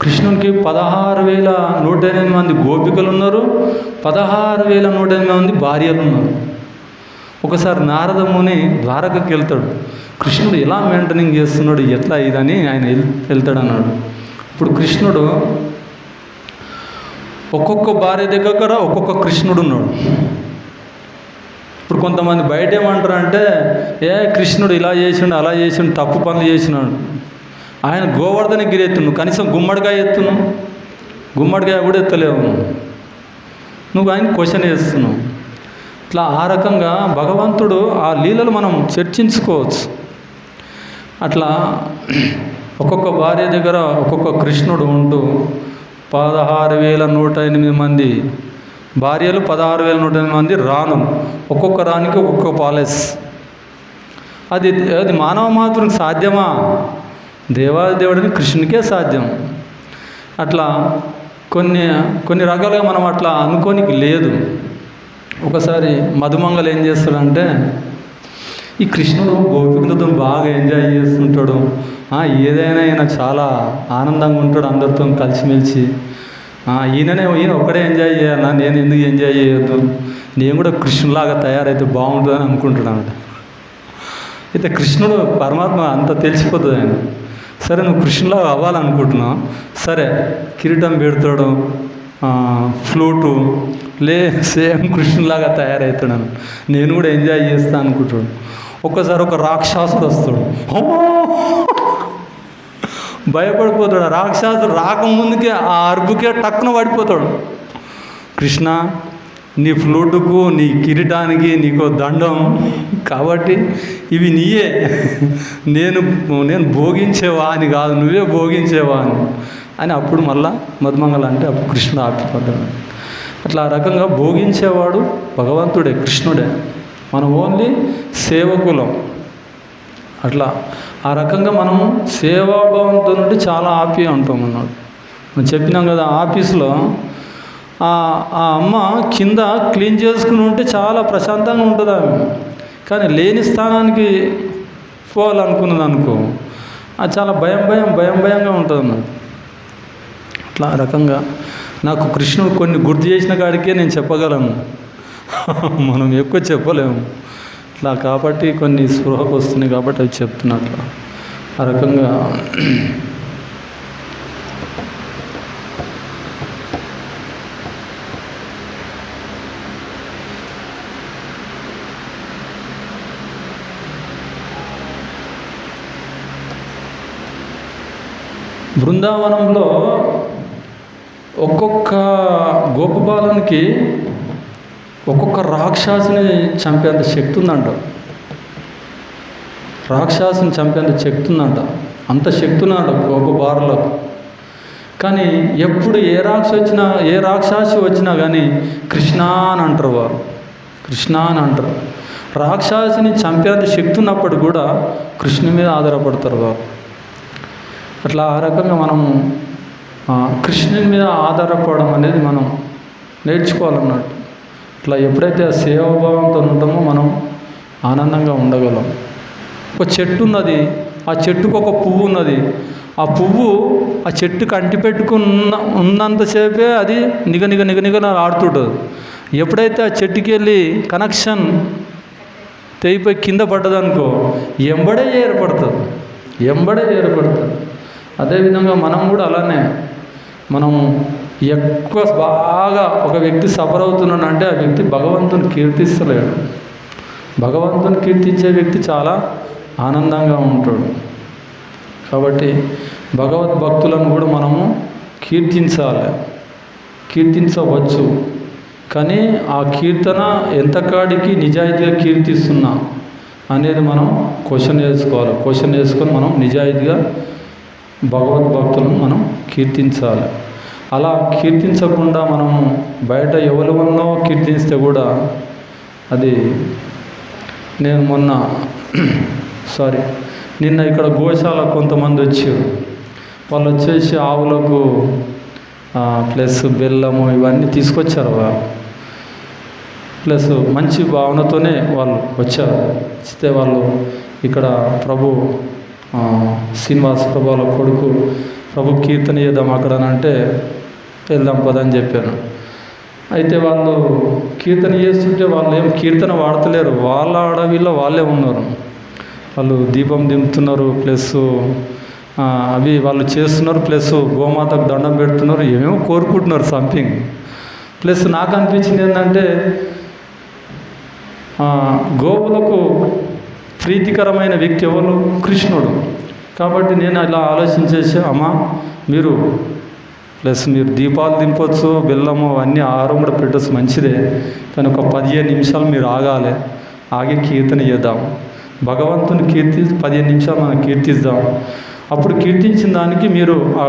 కృష్ణునికి 16,108 మంది గోపికలు ఉన్నారు, 16,108 మంది భార్యలు ఉన్నారు. ఒకసారి నారద ముని ద్వారకకి వెళ్తాడు. కృష్ణుడు ఎలా మెయింటైనింగ్ చేస్తున్నాడు, ఎట్లా ఇదని ఆయన వెళ్తాడు అన్నాడు. ఇప్పుడు కృష్ణుడు ఒక్కొక్క భార్య దగ్గర ఒక్కొక్క కృష్ణుడు ఉన్నాడు. ఇప్పుడు కొంతమంది బయట ఏమంటారు అంటే, కృష్ణుడు ఇలా చేసిండు అలా చేసిండు తప్పు పనులు చేసినాడు. ఆయన గోవర్ధనగిరి ఎత్తును, కనీసం గుమ్మడికాయ ఎత్తును, గుమ్మడికాయ కూడా ఎత్తలేవు. నువ్వు ఆయన క్వశ్చన్ వేస్తున్నావు. ఇట్లా ఆ రకంగా భగవంతుడు ఆ లీలలు మనం చర్చించుకోవచ్చు. అట్లా ఒక్కొక్క భార్య దగ్గర ఒక్కొక్క కృష్ణుడు ఉంటూ 16,108 మంది భార్యలు, 16,108 మంది రాణులు, ఒక్కొక్క రాణికి ఒక్కొక్క పాలెస్. అది మానవ మాతృనికి సాధ్యమా? దేవాదేవుడిని కృష్ణునికే సాధ్యం. అట్లా కొన్ని రకాలుగా మనం అట్లా అనుకోనికి లేదు. ఒకసారి మధుమంగలు ఏం చేస్తాడంటే, ఈ కృష్ణుడు గోపికలతో బాగా ఎంజాయ్ చేస్తుంటాడు, ఏదైనా ఈయన చాలా ఆనందంగా ఉంటాడు అందరితో కలిసిమెలిసి, ఈయన ఒక్కడే ఎంజాయ్ చేయాలా, నేను ఎందుకు ఎంజాయ్ చేయొద్దు, నేను కూడా కృష్ణులాగా తయారైతే బాగుంటుందని అనుకుంటాడు అన్నమాట. అయితే కృష్ణుడు పరమాత్మ అంత తెలిసిపోతుంది ఆయన. సరే నువ్వు కృష్ణులాగా అవ్వాలనుకుంటున్నావు, సరే కిరీటం పెడతాడు, ఫ్లూటు సేమ్ కృష్ణులాగా తయారవుతాడు, నేను కూడా ఎంజాయ్ చేస్తాను అనుకుంటాడు. ఒక్కసారి ఒక రాక్షసుడు వస్తాడు, భయపడిపోతాడు. రాక్షసుడు రాకముందుకే ఆ అరుపుకే టక్కున పడిపోతాడు. కృష్ణ, నీ ఫ్లూటుకు నీ కిరీటానికి నీకు దండం, కాబట్టి ఇవి నీయే, నేను భోగించేవా అని కాదు, నువ్వే భోగించేవా అని అప్పుడు మళ్ళా మధుమంగళ అంటే అప్పుడు కృష్ణుడు ఆపిపడ్డాడు. అట్లా ఆ రకంగా భోగించేవాడు భగవంతుడే, కృష్ణుడే, మనం ఓన్లీ సేవకులం. అట్లా ఆ రకంగా మనం సేవాభావంతో నుండి చాలా హ్యాపీ ఉంటాం అన్నాడు. మనం చెప్పినాం కదా, ఆఫీసులో ఆ అమ్మ కింద క్లీన్ చేసుకుని ఉంటే చాలా ప్రశాంతంగా ఉంటుంది ఆమె. కానీ లేని స్థానానికి పోవాలనుకున్నది అనుకో, అది చాలా భయంగా ఉంటుంది అన్నమాట. అట్లా ఆ రకంగా నాకు కృష్ణుడు కొన్ని గుర్తు చేసిన కాడికే నేను చెప్పగలను, మనం ఎక్కువ చెప్పలేము. ఇట్లా కాబట్టి కొన్ని స్పృహకు వస్తున్నాయి కాబట్టి అవి చెప్తున్నట్లు. ఆ రకంగా బృందావనంలో ఒక్కొక్క గోపబాలునికి ఒక్కొక్క రాక్షసుని చంపేంత శక్తి ఉందంట. రాక్షసుని చంపేంత శక్తి ఉందంట, అంత శక్తి ఉందంట గోపబాలులకు. కానీ ఎప్పుడు ఏ రాక్షసి వచ్చినా కానీ కృష్ణ అని అంటారు వారు, కృష్ణ అని అంటారు. రాక్షసిని చంపేంత శక్తి ఉన్నప్పుడు కూడా కృష్ణుని మీద ఆధారపడతారు వారు. అట్లా ఆ రకంగా మనము కృష్ణుని మీద ఆధారపడడం అనేది మనం నేర్చుకోవాలన్నట్టు. ఇట్లా ఎప్పుడైతే ఆ సేవాభావంతో ఉంటామో మనం ఆనందంగా ఉండగలం. ఒక చెట్టు ఉన్నది, ఆ చెట్టుకు ఒక పువ్వు ఉన్నది, ఆ పువ్వు ఆ చెట్టుకు ఉన్నంతసేపే అది నిగ ఆడుతుంటుంది. ఎప్పుడైతే ఆ చెట్టుకి వెళ్ళి కనెక్షన్ తెగిపోయి కింద పడ్డదనుకో ఎంబడే ఏర్పడుతుంది. అదేవిధంగా మనం కూడా అలానే, మనం ఎక్కువ బాగా ఒక వ్యక్తి సఫర్ అవుతున్నాడంటే ఆ వ్యక్తి భగవంతుని కీర్తిస్తలేడు. భగవంతుని కీర్తించే వ్యక్తి చాలా ఆనందంగా ఉంటాడు. కాబట్టి భగవద్భక్తులను కూడా మనము కీర్తించవచ్చు. కానీ ఆ కీర్తన ఎంతకాడికి నిజాయితీగా కీర్తిస్తున్నా అనేది మనం క్వశ్చన్ చేసుకోవాలి. క్వశ్చన్ చేసుకొని మనం నిజాయితీగా భగవద్భక్తులను మనం కీర్తించాలి. అలా కీర్తించకుండా మనము బయట ఎవరివన్నో కీర్తిస్తే కూడా అది, నేను నిన్న ఇక్కడ గోశాల కొంతమంది వచ్చారు. వాళ్ళు వచ్చేసి ఆవులకు ప్లస్ బెల్లము ఇవన్నీ తీసుకొచ్చారు. ప్లస్ మంచి భావనతోనే వాళ్ళు వచ్చారు. వస్తే వాళ్ళు ఇక్కడ ప్రభు శ్రీనివాస ప్రభు వాళ్ళ కొడుకు ప్రభు కీర్తన చేద్దాం అక్కడ అంటే వెళ్దాం పదని చెప్పాను. అయితే వాళ్ళు కీర్తన చేస్తుంటే వాళ్ళు ఏం కీర్తన వాడతలేరు, వాళ్ళ అడవిలో వాళ్ళే ఉన్నారు. వాళ్ళు దీపం దింపుతున్నారు, ప్లస్ అవి వాళ్ళు చేస్తున్నారు, ప్లస్ గోమాతకు దండం పెడుతున్నారు, ఏమేమో కోరుకుంటున్నారు సంథింగ్. ప్లస్ నాకు అనిపించింది ఏంటంటే గోవులకు ప్రీతికరమైన వ్యక్తి ఎవరు? కృష్ణుడు. కాబట్టి నేను ఇలా ఆలోచించేసి, అమ్మ మీరు ప్లస్ మీరు దీపాలు దింపొచ్చు, బెల్లము అన్నీ ఆహారం కూడా పెట్టచ్చు, మంచిదే. కానీ ఒక 15 నిమిషాలు మీరు ఆగాలి, ఆగి కీర్తన చేద్దాం. భగవంతుని 15 నిమిషాలు మనం కీర్తిద్దాం. అప్పుడు కీర్తించిన దానికి మీరు ఆ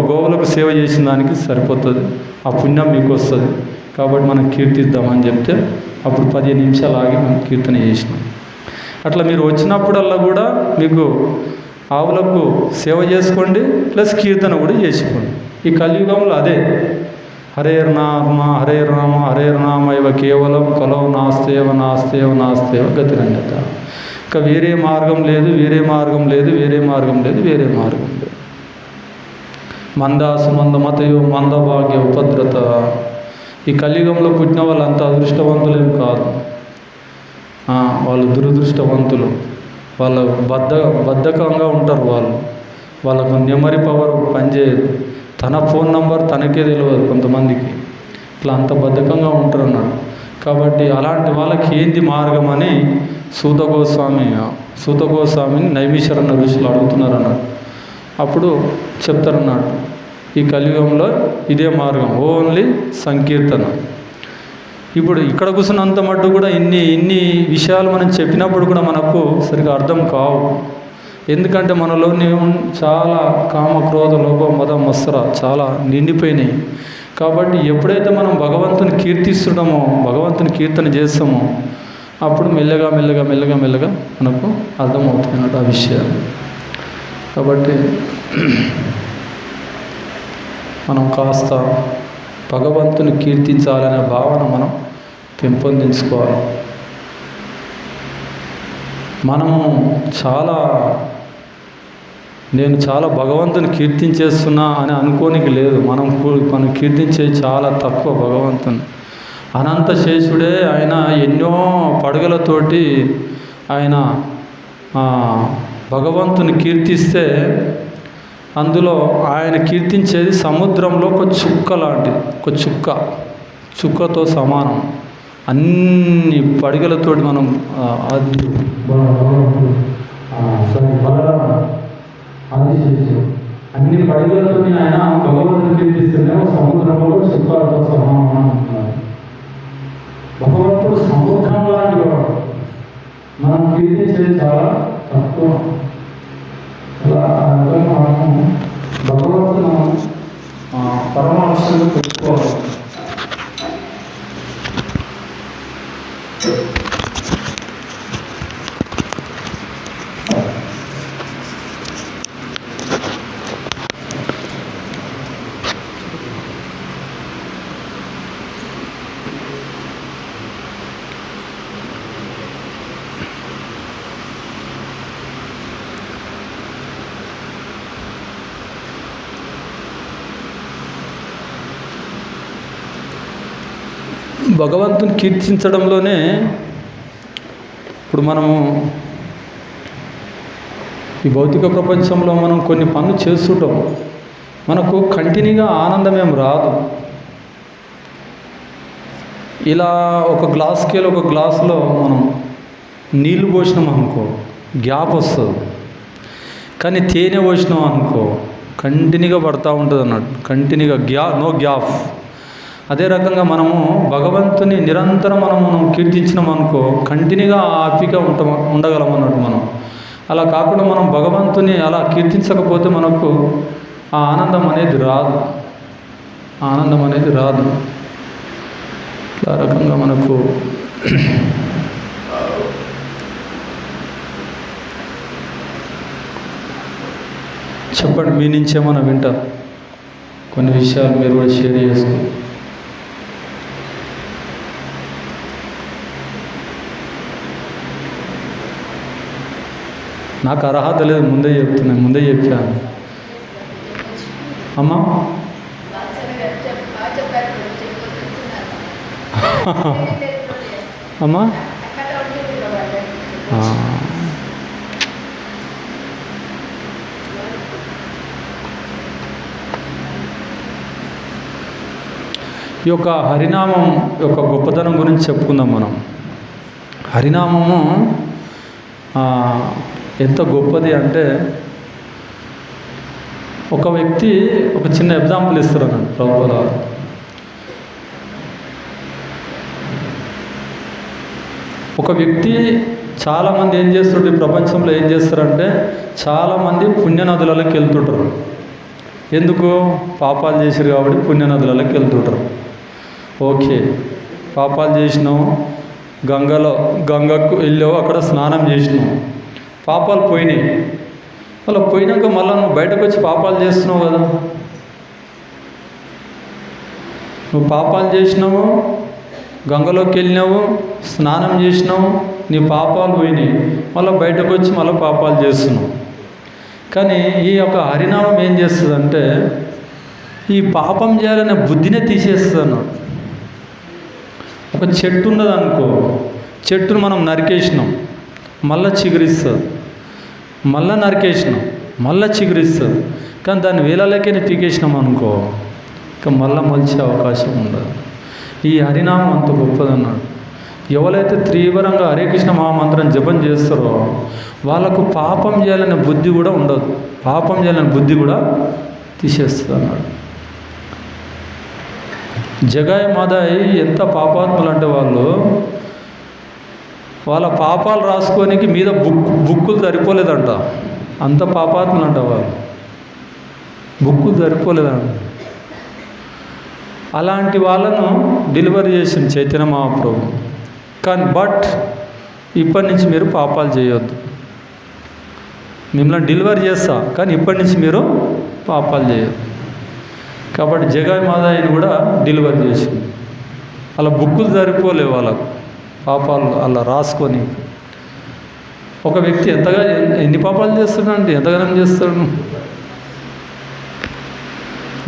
గోవులకు సేవ చేసిన దానికి సరిపోతుంది, ఆ పుణ్యం మీకు వస్తుంది. కాబట్టి మనం కీర్తిద్దామని చెప్తే అప్పుడు 15 నిమిషాలు ఆగి మనం కీర్తన చేసినాం. అట్లా మీరు వచ్చినప్పుడల్లా కూడా మీకు ఆవులకు సేవ చేసుకోండి, ప్లస్ కీర్తన కూడా చేసుకోండి. ఈ కలియుగంలో అదే హరే రామ హరే రామ హరే రామ ఇవ కేవలం కలో నాస్తేవ నాస్తేవ నాస్తేవ గతిరంజత. ఇంకా వేరే మార్గం లేదు, వేరే మార్గం లేదు, వేరే మార్గం లేదు, వేరే మార్గం లేదు. మందాసు మందమతయో మందభాగ్య ఉపద్రత. ఈ కలియుగంలో పుట్టిన వాళ్ళంతా అదృష్టవంతులేం కాదు, వాళ్ళు దురదృష్టవంతులు. వాళ్ళు బద్ధకంగా ఉంటారు. వాళ్ళకు మెమరీ పవర్ పనిచేయదు. తన ఫోన్ నంబర్ తనకే తెలియదు కొంతమందికి. ఇట్లా అంత బద్ధకంగా ఉంటారు అన్నాడు. కాబట్టి అలాంటి వాళ్ళకి ఏంది మార్గం అని సూత గోస్వామిని నైమిషారణ్య ఋషులు అడుగుతున్నారు అన్నాడు. అప్పుడు చెప్తారన్నాడు, ఈ కలియుగంలో ఇదే మార్గం, ఓన్లీ సంకీర్తన. ఇప్పుడు ఇక్కడ కూర్చున్నంత మట్టు కూడా ఇన్ని విషయాలు మనం చెప్పినప్పుడు కూడా మనకు సరిగా అర్థం కావు. ఎందుకంటే మనలోని చాలా కామ క్రోధ లోభ మద మత్సర చాలా నిండిపోయినాయి. కాబట్టి ఎప్పుడైతే మనం భగవంతుని కీర్తిస్తున్నామో, భగవంతుని కీర్తన చేస్తామో, అప్పుడు మెల్లగా మెల్లగా మెల్లగా మెల్లగా మనకు అర్థమవుతాయి అన్నట్టు ఆ విషయాలు. కాబట్టి మనం కాస్త భగవంతుని కీర్తించాలనే భావన మనం పెంపొందించుకోవాలి. నేను చాలా భగవంతుని కీర్తించేస్తున్నా అని అనుకోనికి లేదు. మనం కీర్తించే చాలా తక్కువ భగవంతుని. అనంత శేషుడే ఆయన ఎన్నో పడగలతోటి ఆయన భగవంతుని కీర్తిస్తే అందులో ఆయన కీర్తించేది సముద్రంలో ఒక చుక్క లాంటిది, ఒక చుక్కతో సమానం. అన్ని పడగలతోటి మనం అన్ని పడగలతో ఆయన భగవంతుని కీర్తిస్తేనే సముద్రంలో చుక్కలతో సమానం అంటున్నారు. భగవంతుడు సముద్రం లాంటి వాడు, మనం కీర్తించేది చాలా తక్కువ. అలా మనం భగవంతుడు పరమావశ్యంగా తెలుసుకోవాలి. భగవంతుని కీర్తించడంలోనే ఇప్పుడు మనము ఈ భౌతిక ప్రపంచంలో మనం కొన్ని పనులు చేస్తుంటాం, మనకు కంటిన్యూగా ఆనందమేం రాదు. ఇలా ఒక గ్లాసులో మనం నీళ్లు పోసినాం అనుకో గ్యాప్ వస్తుంది, కానీ తేనె పోసినాం అనుకో కంటిన్యూగా పడుతూ ఉంటుంది అన్నట్టు, కంటిన్యూగా నో గ్యాప్. అదే రకంగా మనము భగవంతుని నిరంతరం మనం కీర్తించినాం అనుకో కంటిన్యూగా హ్యాపీగా ఉండగలం అన్నట్టు మనం. అలా కాకుండా మనం భగవంతుని అలా కీర్తించకపోతే మనకు ఆ ఆనందం అనేది రాదు. ఆ రకంగా మనకు చెప్పండి, మీ నుంచే మనం వింటాం కొన్ని విషయాలు, మీరు కూడా షేర్ చేసుకోండి. నాకు అర్హత లేదు, ముందే చెప్పాను. అమ్మా అమ్మా ఈ యొక్క హరినామం యొక్క గొప్పతనం గురించి చెప్పుకుందాం మనం. హరినామము ఎంత గొప్పది అంటే, ఒక వ్యక్తి ఒక చిన్న ఎగ్జాంపుల్ ఇస్తారు అన్నాడు ప్రభువుల వారు. ఒక వ్యక్తి, చాలామంది ఏం చేస్తుంటారు ఈ ప్రపంచంలో, ఏం చేస్తారంటే చాలామంది పుణ్యనదులలోకి వెళ్తుంటారు. ఎందుకు? పాపాలు చేశారు కాబట్టి పుణ్యనదులలోకి వెళ్తుంటారు. ఓకే, పాపాలు చేసినావు, గంగకు వెళ్ళావు, అక్కడ స్నానం చేసినావు, పాపాలు పోయినాయి. అలా పోయినాక మళ్ళీ నువ్వు బయటకు వచ్చి పాపాలు చేస్తున్నావు కదా. నువ్వు పాపాలు చేసినావు, గంగలోకి వెళ్ళినావు, స్నానం చేసినావు, నీ పాపాలు పోయినాయి, మళ్ళీ బయటకు వచ్చి మళ్ళీ పాపాలు చేస్తున్నావు. కానీ ఈ యొక్క హరినామం ఏం చేస్తుందంటే ఈ పాపం చేయాలనే బుద్ధినే తీసేస్తుంది అన్నాడు. ఒక చెట్టు ఉన్నదనుకో, చెట్టును మనం నరికేసినాం, మళ్ళీ చిగురిస్తుంది, మళ్ళీ నరికేసినాం, మళ్ళీ చిగురిస్తుంది. కానీ దాన్ని వేలలోకే పీకేసినాం అనుకో, ఇక మళ్ళీ మొలిచే అవకాశం ఉండదు. ఈ హరినామం అంత గొప్పదన్నాడు. ఎవరైతే తీవ్రంగా హరే కృష్ణ మహామంత్రం జపం చేస్తారో వాళ్ళకు పాపం చేయాలనే బుద్ధి కూడా ఉండదు, పాపం చేయాలనే బుద్ధి కూడా తీసేస్తుంది అన్నాడు. జగాయ్ మాదాయి ఎంత పాపాత్ములు అంటే వాళ్ళ పాపాలు రాసుకోనికి మీద బుక్కులు సరిపోలేదంట, అంత పాపాత్ములు అంట వాళ్ళు, బుక్కులు సరిపోలేదంట. అలాంటి వాళ్ళను డెలివరీ చేసింది చైతన్య మహాప్రభు. కానీ ఇప్పటి నుంచి మీరు పాపాలు చేయొద్దు, మిమ్మల్ని డెలివరీ చేస్తా, కానీ ఇప్పటి నుంచి మీరు పాపాలు చేయొద్దు. కాబట్టి జగాయ్ మాదాయిని కూడా డెలివరీ చేసింది. అలా బుక్కులు సరిపోలేవు వాళ్ళకు పాపాలు అలా రాసుకొని. ఒక వ్యక్తి ఎన్ని పాపాలు చేస్తున్నాడు, ఎంతగానం చేస్తాడు.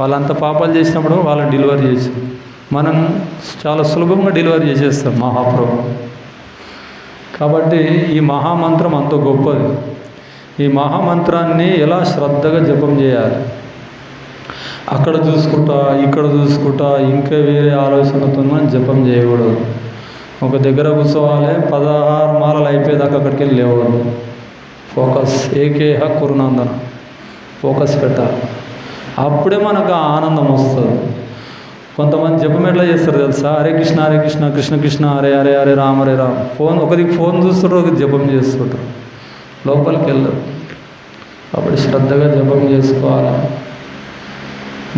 వాళ్ళంత పాపాలు చేసినప్పుడు వాళ్ళని డెలివరీ చేసి మనం చాలా సులభంగా డెలివరీ చేసేస్తాం మహాప్రభు. కాబట్టి ఈ మహామంత్రం అంత గొప్పది. ఈ మహామంత్రాన్ని ఎలా శ్రద్ధగా జపం చేయాలి, అక్కడ చూసుకుంటా ఇక్కడ చూసుకుంటా ఇంకా వేరే ఆలోచనతో మనం జపం చేయకూడదు. ఒక దగ్గర కూర్చోవాలి, 16 మాలలు అయిపోయేదాకా అక్కడికి వెళ్ళి లేవద్దు. ఫోకస్ ఏకేహ కురునందన, ఫోకస్ పెట్టాలి, అప్పుడే మనకు ఆనందం వస్తుంది. కొంతమంది జపం ఎట్లా చేస్తారు తెలుసా? హరే కృష్ణ హరే కృష్ణ కృష్ణ కృష్ణ హరే హరే హరే రామ హరే రామ. ఒకరికి ఫోన్ చూస్తుంటారు, ఒకరికి జపం చేస్తుంటారు, లోపలికి వెళ్ళరు. కాబట్టి శ్రద్ధగా జపం చేసుకోవాలి.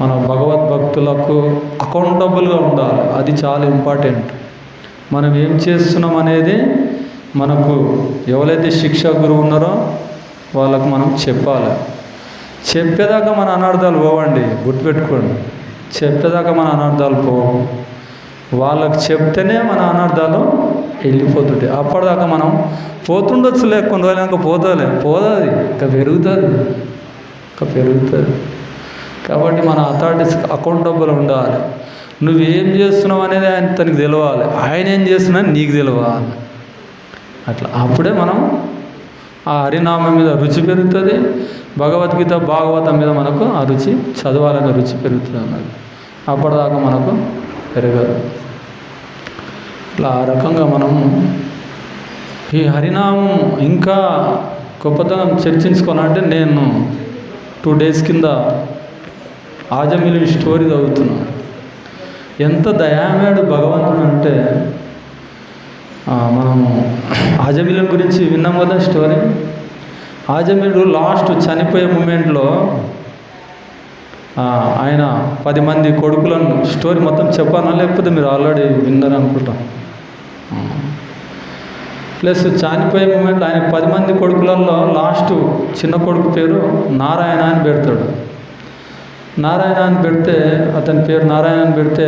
మన భగవద్భక్తులకు అకౌంటబుల్గా ఉండాలి, అది చాలా ఇంపార్టెంట్. మనం ఏం చేస్తున్నాం అనేది మనకు ఎవరైతే శిక్షా గురువు ఉన్నారో వాళ్ళకు మనం చెప్పాలి. చెప్పేదాకా మన అనర్థాలు పోవండి, గుర్తుపెట్టుకోండి. చెప్పేదాకా మన అనర్థాలు పోవు, వాళ్ళకు చెప్తేనే మన అనర్థాలు వెళ్ళిపోతుంటాయి. అప్పటిదాకా మనం పోతుండొచ్చు, కొన్ని రోజులు పోతుంది, ఇంకా పెరుగుతుంది. కాబట్టి మన అథారిటీస్ అకౌంటబుల్ ఉండాలి. నువ్వేం చేస్తున్నావు అనేది తనకి తెలవాలి, ఆయన ఏం చేస్తున్నా నీకు తెలవాలి. అట్లా అప్పుడే మనం ఆ హరినామం మీద రుచి పెరుగుతుంది. భగవద్గీత భాగవతం మీద మనకు ఆ రుచి, చదవాలనే రుచి పెరుగుతుంది అన్నది. అప్పటిదాకా మనకు పెరగదు. ఇట్లా ఆ రకంగా మనం ఈ హరినామం ఇంకా గొప్పతనం చర్చించుకోవాలంటే నేను 2 days కింద ఆజమిలి స్టోరీ చదువుతున్నాను. ఎంత దయామేడు భగవంతుడు అంటే, మనము ఆజమిలి గురించి విన్నాం కదా స్టోరీ. ఆజమిలుడు లాస్ట్ చనిపోయే మూమెంట్లో ఆయన 10 మంది కొడుకులను, స్టోరీ మొత్తం చెప్పానా లేకపోతే మీరు ఆల్రెడీ విన్నారు అనుకుంటాం. ప్లస్ చనిపోయే మూమెంట్లో ఆయన 10 మంది కొడుకులలో లాస్ట్ చిన్న కొడుకు పేరు నారాయణ అని పెడతాడు. నారాయణ అని పెడితే, అతని పేరు నారాయణ అని పెడితే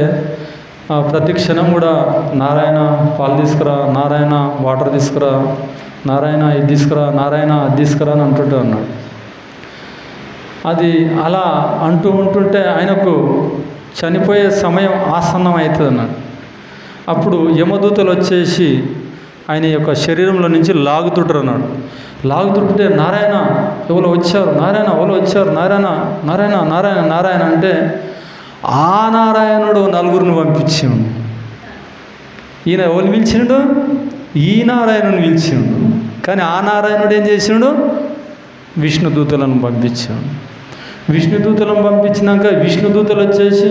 ప్రతి క్షణం కూడా నారాయణ పాలు తీసుకురా, నారాయణ వాటర్ తీసుకురా, నారాయణ ఇది తీసుకురా, నారాయణ అది తీసుకురా అని అంటుంటే అన్నాడు. అది అలా ఉంటుంటే ఆయనకు చనిపోయే సమయం ఆసన్నం అవుతుంది అన్నాడు. అప్పుడు యమదూతలు వచ్చేసి ఆయన యొక్క శరీరంలో నుంచి లాగుతుంటారు అన్నాడు. లాగుతుంటే నారాయణ ఎవరో వచ్చారు, నారాయణ ఎవరో వచ్చారు, నారాయణ నారాయణ నారాయణ నారాయణ అంటే ఆ నారాయణుడు 4 పంపించాడు. ఈయన ఎవరు పిలిచిండు? ఈ నారాయణుని పిలిచిండు. కానీ ఆ నారాయణుడు ఏం చేసిండు? విష్ణుదూతలను పంపించాడు. విష్ణుదూతలను పంపించినాక విష్ణుదూతలు వచ్చేసి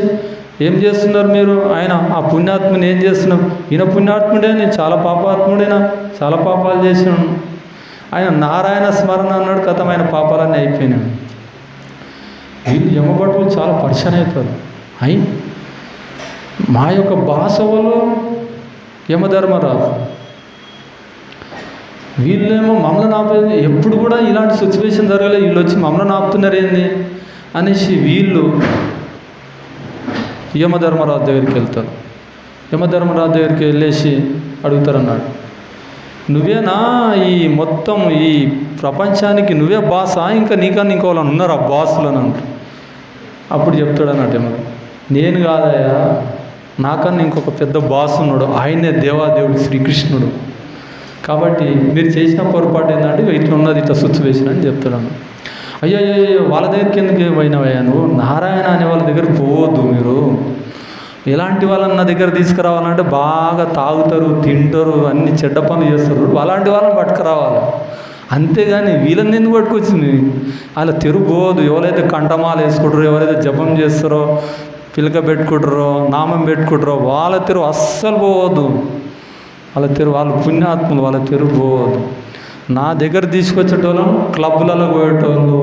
ఏం చేస్తున్నారు మీరు? ఆయన ఆ పుణ్యాత్ముని ఏం చేస్తున్నాం? ఈయన పుణ్యాత్ముడే, నేను చాలా పాపాత్ముడైనా, చాలా పాపాలు చేసినాను. ఆయన నారాయణ స్మరణ అన్నాడు, కథం ఆయన పాపాలన్నీ అయిపోయినాడు. వీళ్ళు యమభటులు చాలా పరిచయం అవుతారు. అయి మా యొక్క భాషలో యమధర్మరాజు, వీళ్ళేమో మమ్మల్ని ఆపేది, ఎప్పుడు కూడా ఇలాంటి సిచ్యువేషన్ జరగలేదు, వీళ్ళు వచ్చి మమ్మల్ని ఆపుతున్నారు ఏంది అనేసి వీళ్ళు యమధర్మరాజు దగ్గరికి వెళ్తారు. యమధర్మరాజు దగ్గరికి వెళ్ళేసి అడుగుతారన్నాడు, నువ్వేనా ఈ మొత్తం ఈ ప్రపంచానికి నువ్వే బాస, ఇంకా నీకన్నా ఇంకోళ్ళని ఉన్నారా బాసులు అని అంటారు. అప్పుడు చెప్తాడు అన్నట్టు ఏమో, నేను కాదయ్యా, నాకన్నా ఇంకొక పెద్ద బాస్ ఉన్నాడు, ఆయనే దేవాదేవుడు శ్రీకృష్ణుడు. కాబట్టి మీరు చేసిన పొరపాటు ఏంటంటే ఇట్లా ఉన్నది, ఇట్లా సిచ్యువేషన్ అని చెప్తాడు. అయ్యో వాళ్ళ దగ్గరికి ఎందుకు పోయినావయ్యా నువ్వు? నారాయణ అనే వాళ్ళ దగ్గర పోవద్దు మీరు. ఎలాంటి వాళ్ళని నా దగ్గర తీసుకురావాలంటే బాగా తాగుతారు, తింటారు, అన్ని చెడ్డ పనులు చేస్తారు, అలాంటి వాళ్ళని పట్టుకురావాలి. అంతేగాని వీళ్ళని ఎందుకు పట్టుకొచ్చింది? అలా తిరుగుబోదు. ఎవరైతే కంఠమాల వేసుకుంటారో, ఎవరైతే జపం చేస్తారో, పిలక పెట్టుకుంటారో, నామం పెట్టుకుంటారో వాళ్ళ తిరుగు అస్సలు పోవద్దు. వాళ్ళు పుణ్యాత్ములు, వాళ్ళ తిరుగు పోవద్దు. నా దగ్గర తీసుకొచ్చేటోళ్ళం క్లబ్లలో పోయేటోళ్ళు,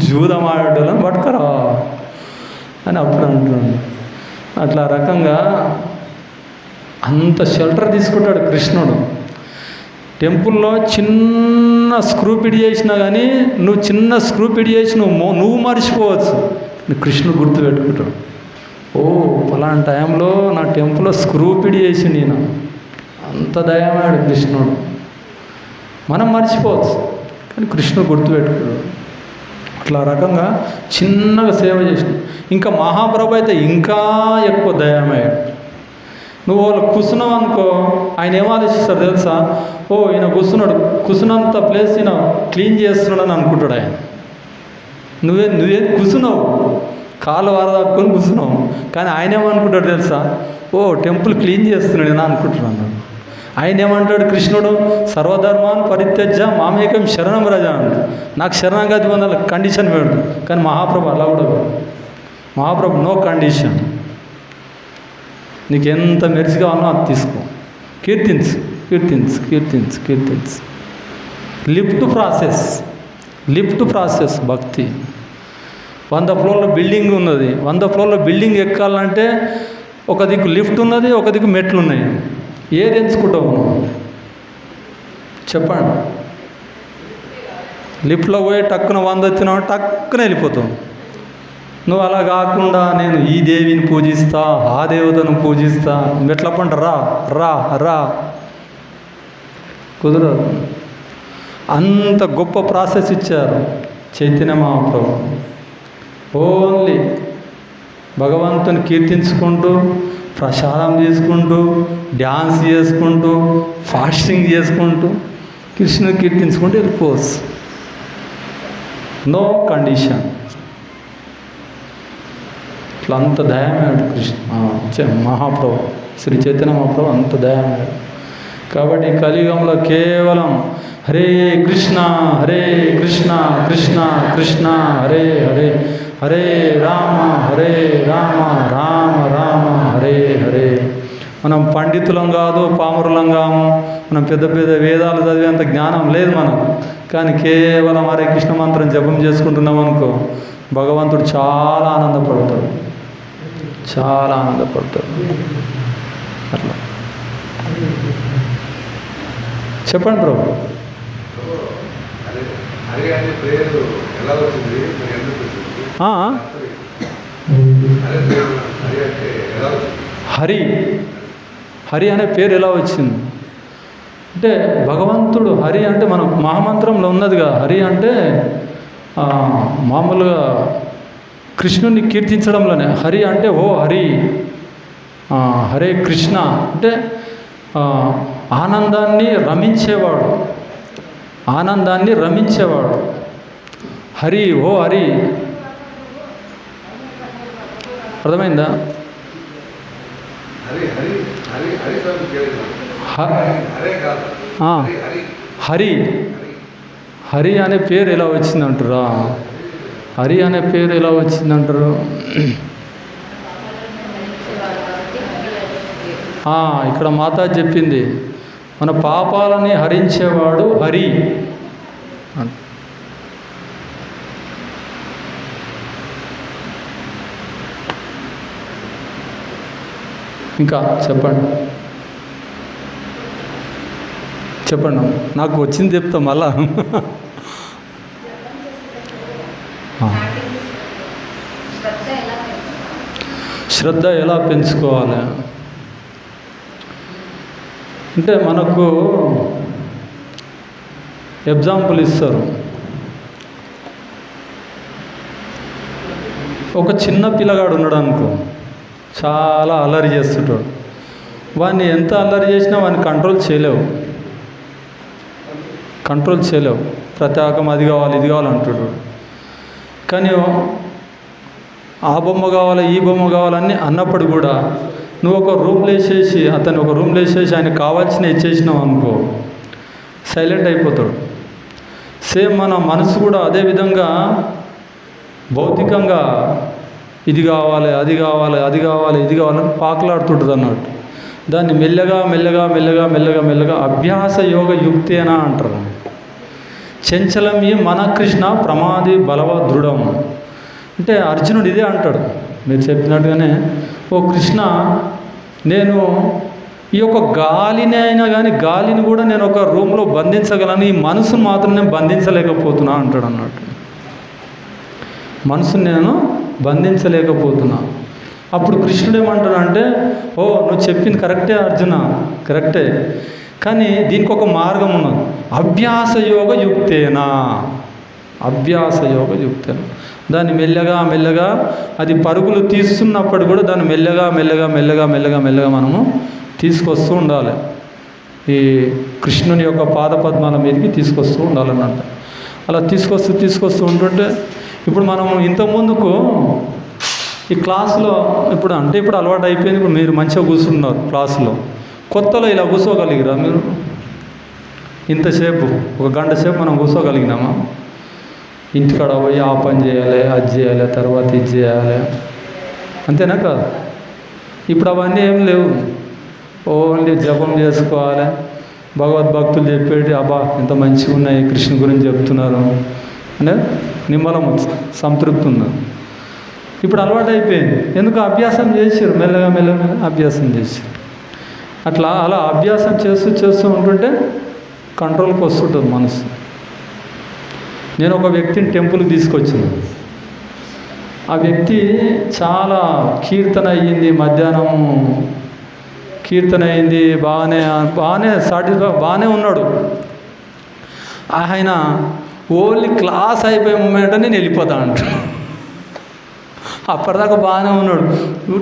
జూదం ఆడేటోళ్ళని పట్టుకురా అని అప్పుడు అంటున్నాడు. అట్లా రకంగా అంత షెల్టర్ తీసుకుంటాడు కృష్ణుడు. టెంపుల్లో చిన్న స్క్రూ పిడి చేసినా కానీ, నువ్వు చిన్న స్క్రూ పిడి చేసి నువ్వు మర్చిపోవచ్చు, కృష్ణుడు గుర్తు పెట్టుకుంటాడు. ఓ పలానా టైంలో నా టెంపుల్లో స్క్రూ పిడి చేసి నేను అంత దయమాడు కృష్ణుడు. మనం మర్చిపోవచ్చు కానీ కృష్ణుడు గుర్తుపెట్టుకున్నాడు. అట్లా రకంగా చిన్నగా సేవ చేసిన. ఇంకా మహాప్రభు అయితే ఇంకా ఎక్కువ దయమయ్యాడు. నువ్వు వాళ్ళు కూర్చున్నావు అనుకో, ఆయన ఏం ఆలోచిస్తాడు తెలుసా? ఓ ఈయన కూర్చున్నాడు, కూర్చున్నంత ప్లేస్ ఈయన క్లీన్ చేస్తున్నాడు అని అనుకుంటాడు ఆయన. నువ్వే కూర్చున్నావు, కాళ్ళు వారదాక్కుని కూర్చున్నావు, కానీ ఆయన ఏమనుకుంటాడు తెలుసా? ఓ టెంపుల్ క్లీన్ చేస్తున్నాడు అని అనుకుంటున్నాను. ఆయన ఏమంటాడు కృష్ణుడు? సర్వధర్మాన్ని పరిత్యజ్య మామేకం శరణం రజ అంటాడు. నాకు శరణాగతి పొందాలి కండిషన్ పెడదు. కానీ మహాప్రభు అలా కూడా కాదు. మహాప్రభు నో కండిషన్, నీకు ఎంత మెరిసిగా ఉన్నా అది తీసుకో, కీర్తించు కీర్తించు కీర్తించు కీర్తించు. లిఫ్ట్ ప్రాసెస్ భక్తి. 100 ఫ్లోర్ల బిల్డింగ్ ఉన్నది. 100 ఫ్లోర్ల బిల్డింగ్ ఎక్కాలంటే ఒక దిక్కు లిఫ్ట్ ఉన్నది, ఒక దిక్కు మెట్లు ఉన్నాయి. ఏది ఎంచుకుంటావు చెప్పండి? లిఫ్ట్లో పోయి టక్కున 100 వచ్చినావు, టక్కున వెళ్ళిపోతావు. నువ్వు అలా కాకుండా నేను ఈ దేవిని పూజిస్తా, ఆ దేవతను పూజిస్తా, మెట్ల పంట రా రా రా కుదరదు. అంత గొప్ప ప్రాసెస్ ఇచ్చారు చైతన్య మహాప్రభు. ఓన్లీ భగవంతుని కీర్తించుకుంటూ, ప్రసాదం తీసుకుంటూ, డ్యాన్స్ చేసుకుంటూ, ఫాస్టింగ్ చేసుకుంటూ, కృష్ణుని కీర్తించుకుంటూ వెళ్ళిపోవచ్చు. No condition. ఇట్లా అంత దయామేడు కృష్ణ మహాప్రభు, శ్రీ చైతన్య మహాప్రభు అంత దయామేడు. కాబట్టి కలియుగంలో కేవలం హరే కృష్ణ కృష్ణ కృష్ణ హరే హరే, హరే రామ రామ రామ హరే హరే. మనం పండితులం కాదు, పామరులం కాము, మనం పెద్ద పెద్ద వేదాలు చదివేంత జ్ఞానం లేదు మనకు. కానీ కేవలం హరే కృష్ణ మంత్రం జపం చేసుకుంటున్నాం అనుకో, భగవంతుడు చాలా ఆనందపడతాడు, చాలా ఆనందపడతాడు. అట్లా చెప్పండి ప్రభు. హరి అనే పేరు ఎలా వచ్చింది అంటే, భగవంతుడు హరి అంటే మన మహామంత్రంలో ఉన్నదిగా. హరి అంటే మామూలుగా కృష్ణుని కీర్తించడంలోనే హరి అంటే ఓ హరి, హరే కృష్ణ అంటే ఆనందాన్ని రమించేవాడు, ఆనందాన్ని రమించేవాడు. హరి ఓ హరి, అర్థమైందా? హరి హరి అనే పేరు ఎలా వచ్చిందంటారా? హరి అనే పేరు ఎలా వచ్చిందంటారు? ఇక్కడ మాతా చెప్పింది, మన పాపాలని హరించేవాడు హరి. ఇంకా చెప్పండి నాకు వచ్చింది చెప్తా మళ్ళా. శ్రద్ధ ఎలా పెంచుకోవాలి అంటే మనకు ఎగ్జాంపుల్ ఇస్తారు. ఒక చిన్న పిల్లగాడు ఉన్నాడు అనుకో, చాలా అల్లరి చేస్తుంటాడు. వాడిని ఎంత అల్లరి చేసినా వాడిని కంట్రోల్ చేయలేవు. ప్రత్యేకం అది కావాలి ఇది కావాలి అంటాడు. కానీ ఆ బొమ్మ కావాలి ఈ బొమ్మ కావాలని అన్నప్పుడు కూడా నువ్వు ఒక రూమ్లో వేసేసి ఆయనకు కావాల్సిన ఇచ్చేసినావు అనుకో, సైలెంట్ అయిపోతాడు. సేమ్ మన మనసు కూడా అదే విధంగా భౌతికంగా ఇది కావాలి అది కావాలి ఇది కావాలని పాకులాడుతుంటుంది అన్నట్టు. దాన్ని మెల్లగా అభ్యాస యోగ యుక్తేనా అంటారు. చంచలమీ మన కృష్ణ ప్రమాది బలవ దృఢం అంటే అర్జునుడు ఇదే అంటాడు మీరు చెప్పినట్టుగానే. ఓ కృష్ణ, నేను ఈ యొక్క గాలిని అయినా కానీ గాలిని కూడా నేను ఒక రూమ్లో బంధించగలను, ఈ మనసును మాత్రం నేను బంధించలేకపోతున్నా అంటాడు అన్నట్టు. మనసుని నేను బంధించలేకపోతున్నా. అప్పుడు కృష్ణుడు ఏమంటాడంటే, ఓ నువ్వు చెప్పింది కరెక్టే అర్జున, కరెక్టే, కానీ దీనికి ఒక మార్గం ఉన్నది. అభ్యాస యోగ యుక్తేనా దాన్ని మెల్లగా అది పరుగులు తీస్తున్నప్పుడు కూడా దాన్ని మెల్లగా మనము తీసుకొస్తూ ఉండాలి. ఈ కృష్ణుని యొక్క పాదపద్మాల మీదకి తీసుకొస్తూ ఉండాలన్నమాట. అలా తీసుకొస్తూ ఉంటుంటే ఇప్పుడు మనము ఇంతకుముందుకు ఈ క్లాసులో ఇప్పుడు అలవాటు అయిపోయింది. ఇప్పుడు మీరు మంచిగా కూర్చున్నారు క్లాసులో. కొత్తలో ఇలా కూర్చోగలిగిరా మీరు? ఇంతసేపు 1 గంట సేపు మనం కూర్చోగలిగినామా? ఇంటికాడ పోయి ఆ పని చేయాలి, అది చేయాలి, తర్వాత ఇది చేయాలి, అంతేనా కాదు? ఇప్పుడు అవన్నీ ఏం లేవు. ఓన్లీ జపం చేసుకోవాలి. భగవద్భక్తులు చెప్పేటి అబ్బా ఎంత మంచిగా ఉన్నాయి, కృష్ణ గురించి చెప్తున్నారు అంటే నిమ్మలం సంతృప్తి ఉన్నది. ఇప్పుడు అలవాటు అయిపోయింది. ఎందుకు? అభ్యాసం చేసారు, మెల్లగా అభ్యాసం చేసారు. అలా అభ్యాసం చేస్తూ ఉంటుంటే కంట్రోల్కి వస్తుంటుంది మనసు. నేను ఒక వ్యక్తిని టెంపుల్కి తీసుకొచ్చాను. ఆ వ్యక్తి చాలా కీర్తన అయ్యింది, మధ్యాహ్నం కీర్తన అయింది, బాగానే బాగానే ఉన్నాడు. ఆయన ఓన్లీ క్లాస్ అయిపోయే మూమెంట్ నేను వెళ్ళిపోతా అంటాడు. అప్పటిదాకా బాగానే ఉన్నాడు.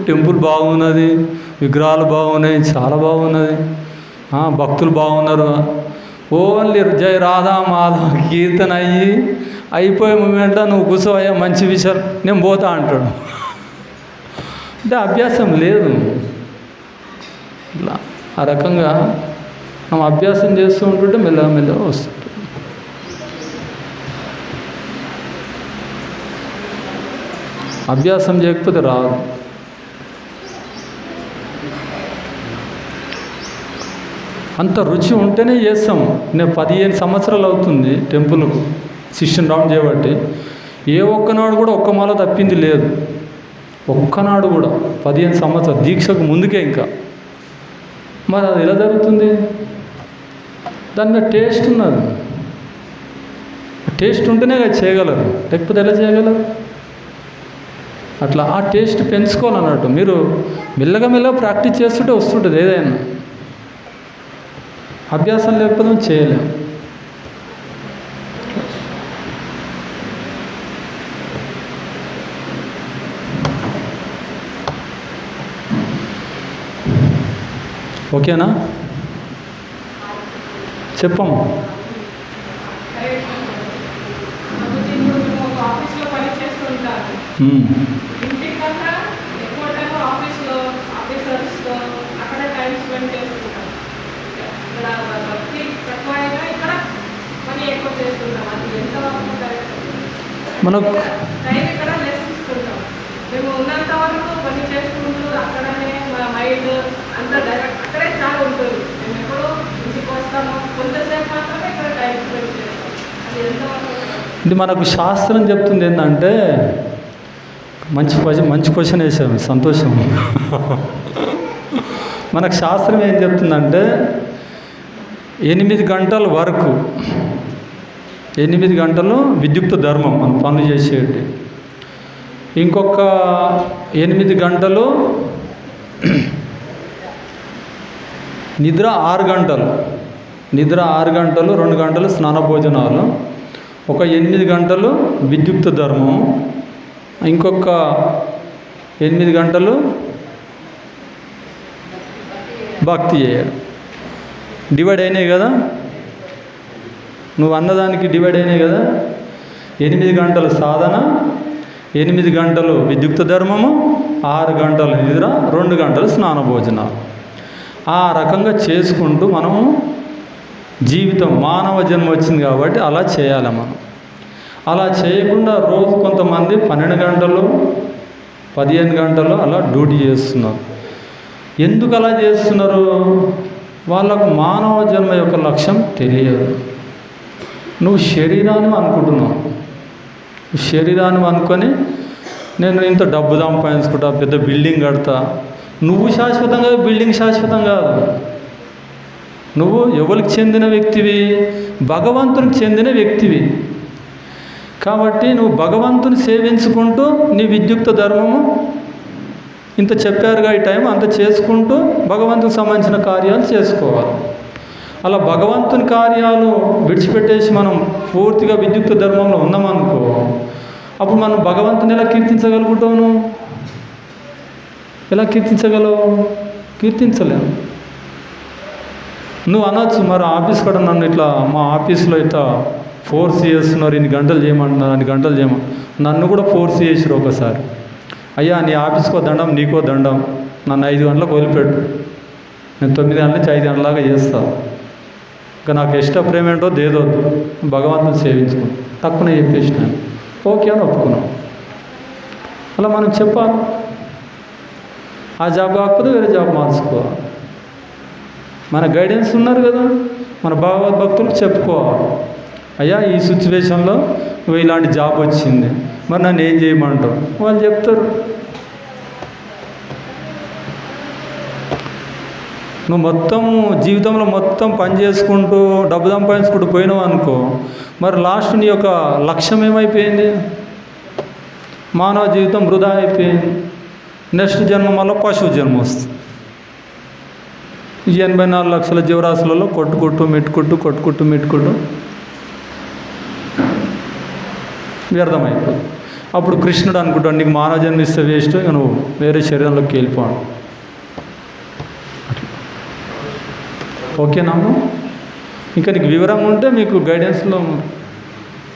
టెంపుల్ బాగున్నది, విగ్రహాలు బాగున్నాయి, చాలా బాగున్నది, భక్తులు బాగున్నారు. ఓన్లీ జై రాధా మాధవ కీర్తన అయిపోయే మూమెంట్లో నువ్వు కూర్చోవయ్యా మంచి విషయాలు నేను పోతా అంటాడు. అంటే అభ్యాసం లేదు. ఇట్లా ఆ రకంగా మనం అభ్యాసం చేస్తూ ఉంటుంటే మెల్లగా వస్తుంది. అభ్యాసం చేయకపోతే రాదు. అంత రుచి ఉంటేనే చేస్తాం. నేను 15 సంవత్సరాలు అవుతుంది టెంపుల్కు శిష్యుని రౌండ్ చేయబట్టి. ఏ ఒక్కనాడు కూడా ఒక్క మాల తప్పింది లేదు. ఒక్కనాడు కూడా 15 సంవత్సరాలు దీక్షకు ముందుకే. ఇంకా మరి అది ఎలా జరుగుతుంది? దాని మీద టేస్ట్ ఉన్నది. టేస్ట్ ఉంటేనే కదా చేయగలరు, లేకపోతే ఎలా చేయగలరు? అట్లా ఆ టేస్ట్ పెంచుకోవాలన్నట్టు. మీరు మెల్లగా ప్రాక్టీస్ చేస్తుంటే వస్తుంటుంది ఏదైనా. అభ్యాసం లేకపోతే చేయలేము. ఓకేనా? చెప్పము. ఇంటికన్నా ఎక్కువ టైం ఆఫీస్లో ఆఫీసర్స్తో మనకు టైం ఇక్కడ లెక్కిస్తుంటాం. మేము ఉన్నంత వరకు పని చేసుకుంటూ అక్కడనే మా మైండ్ అంతా డైరెక్ట్ అక్కడే చాలా ఉంటుంది. మేము ఎప్పుడూ ఇంటికి వస్తాము, కొంతసేపు మాత్రమే ఇక్కడ టైం స్పెండ్ చేస్తాం. అది ఎంతవరకు ఇది మనకు శాస్త్రం చెప్తుంది ఏంటంటే, మంచి క్వశ్చన్ వేసాము, సంతోషం. మనకు శాస్త్రం ఏం చెప్తుందంటే 8 గంటల వరకు, 8 గంటలు విద్యుక్త ధర్మం మనం పనులు చేసేటి. ఇంకొక 8 గంటలు నిద్ర 6 గంటలు, 2 గంటలు స్నాన భోజనాలు, ఒక 8 గంటలు విద్యుక్త ధర్మం, ఇంకొక 8 గంటలు భక్తి చేయడం. డివైడ్ అయినాయి కదా, నువ్వు అన్నదానికి డివైడ్ అయినాయి కదా. 8 గంటలు సాధన, 8 గంటలు విద్యుక్త ధర్మము, 6 గంటలు నిద్ర, 2 గంటలు స్నాన భోజనాలు. ఆ రకంగా చేసుకుంటూ మనము జీవితం, మానవ జన్మ వచ్చింది కాబట్టి అలా చేయాలి మనం. అలా చేయకుండా రోజు కొంతమంది 12 గంటలు 15 గంటలు అలా డ్యూటీ చేస్తున్నారు. ఎందుకు అలా చేస్తున్నారు? వాళ్ళకు మానవ జన్మ యొక్క లక్ష్యం తెలియదు. నువ్వు శరీరాన్ని అనుకుంటున్నావు, శరీరాన్ని అనుకొని నేను ఇంత డబ్బు సంపాదించుకుంటా, పెద్ద బిల్డింగ్ కడతా. నువ్వు శాశ్వతంగా, బిల్డింగ్ శాశ్వతం కాదు. నువ్వు ఎవరికి చెందిన వ్యక్తివి? భగవంతునికి చెందిన వ్యక్తివి. కాబట్టి నువ్వు భగవంతుని సేవించుకుంటూ నీ విద్యుక్త ధర్మము ఇంత చెప్పారుగా ఈ టైం అంత చేసుకుంటూ భగవంతునికి సంబంధించిన కార్యాలు చేసుకోవాలి. అలా భగవంతుని కార్యాలు విడిచిపెట్టేసి మనం పూర్తిగా విద్యుక్త ధర్మంలో ఉన్నామనుకో, అప్పుడు మనం భగవంతుని ఎలా కీర్తించగలుగుతావు? ఎలా కీర్తించగలవు? కీర్తించలేము. నువ్వు అనొచ్చు, మరి ఆఫీస్ కూడా నన్ను ఇట్లా మా ఆఫీస్లో ఇట్లా ఫోర్స్ చేస్తున్నారు, ఇన్ని గంటలు చేయమంటున్నారు, అన్ని గంటలు నన్ను కూడా ఫోర్స్ చేసారు ఒకసారి. అయ్యా నీ ఆఫీస్కో దండం, నీకో దండం, నన్ను 5 గంటలకు వదిలిపెట్టు, నేను 9 గంటల నుంచి 5 గంటలాగా చేస్తాను. ఇంకా నాకు ఎక్స్ట్రా పేమెంటో దేదొద్దు, భగవంతుని సేవించుకుని తక్కువ చెప్పేసినాను. ఓకే అని ఒప్పుకున్నాం. అలా మనం చెప్పాలి. ఆ జాబ్ కాకపోతే వేరే జాబ్ మార్చుకోవాలి. మన గైడెన్స్ ఉన్నారు కదా, మన భగవద్భక్తులకు చెప్పుకోవాలి. అయ్యా ఈ సిచ్యువేషన్లో నువ్వు ఇలాంటి జాబ్ వచ్చింది, మరి నన్ను ఏం చేయమంటావు? వాళ్ళు చెప్తారు. నువ్వు మొత్తం జీవితంలో మొత్తం పని చేసుకుంటూ డబ్బు సంపాదించుకుంటూ పోయినావు అనుకో, మరి లాస్ట్ నీ యొక్క లక్ష్యం ఏమైపోయింది? మానవ జీవితం వృధా అయిపోయింది. నెక్స్ట్ జన్మ వల్ల పశువు జన్మ వస్తుంది. 84 లక్షల జీవరాశులలో కొట్టుకుంటూ మెట్టుకుంటూ వ్యర్థమైపోతుంది. అప్పుడు కృష్ణుడు అనుకుంటాడు, నీకు మానవ జన్మ ఇస్తే వేస్ట్, ఇక నువ్వు వేరే శరీరంలోకి వెళ్ళిపోవాలి. ఓకేనా? ఇంకా నీకు వివరంగా ఉంటే మీకు గైడెన్స్లో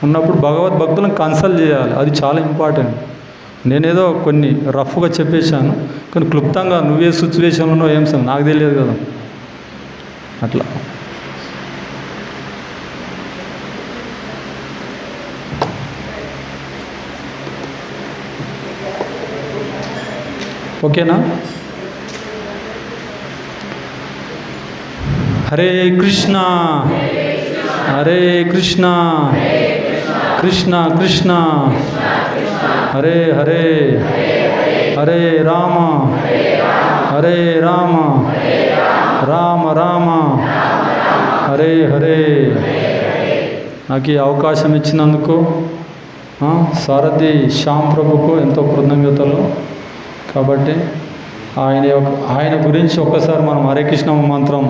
ఉన్నప్పుడు భగవద్భక్తులను కన్సల్ట్ చేయాలి. అది చాలా ఇంపార్టెంట్. నేనేదో కొన్ని రఫ్గా చెప్పేశాను, కొన్ని క్లుప్తంగా నువ్వే సిచ్యువేషన్లో ఏం సార్ నాకు తెలియదు కదా, అట్లా. ఓకేనా? హరే కృష్ణ హరే కృష్ణ కృష్ణ కృష్ణ హరే హరే హరే రామ హరే రామ రామ రామ హరే హరే. నాకు ఈ అవకాశం ఇచ్చినందుకు సారథి శ్యామ్ ప్రభుకు ఎంతో కృతజ్ఞతలు. కాబట్టి ఆయన గురించి ఒక్కసారి మనం హరే కృష్ణ మంత్రం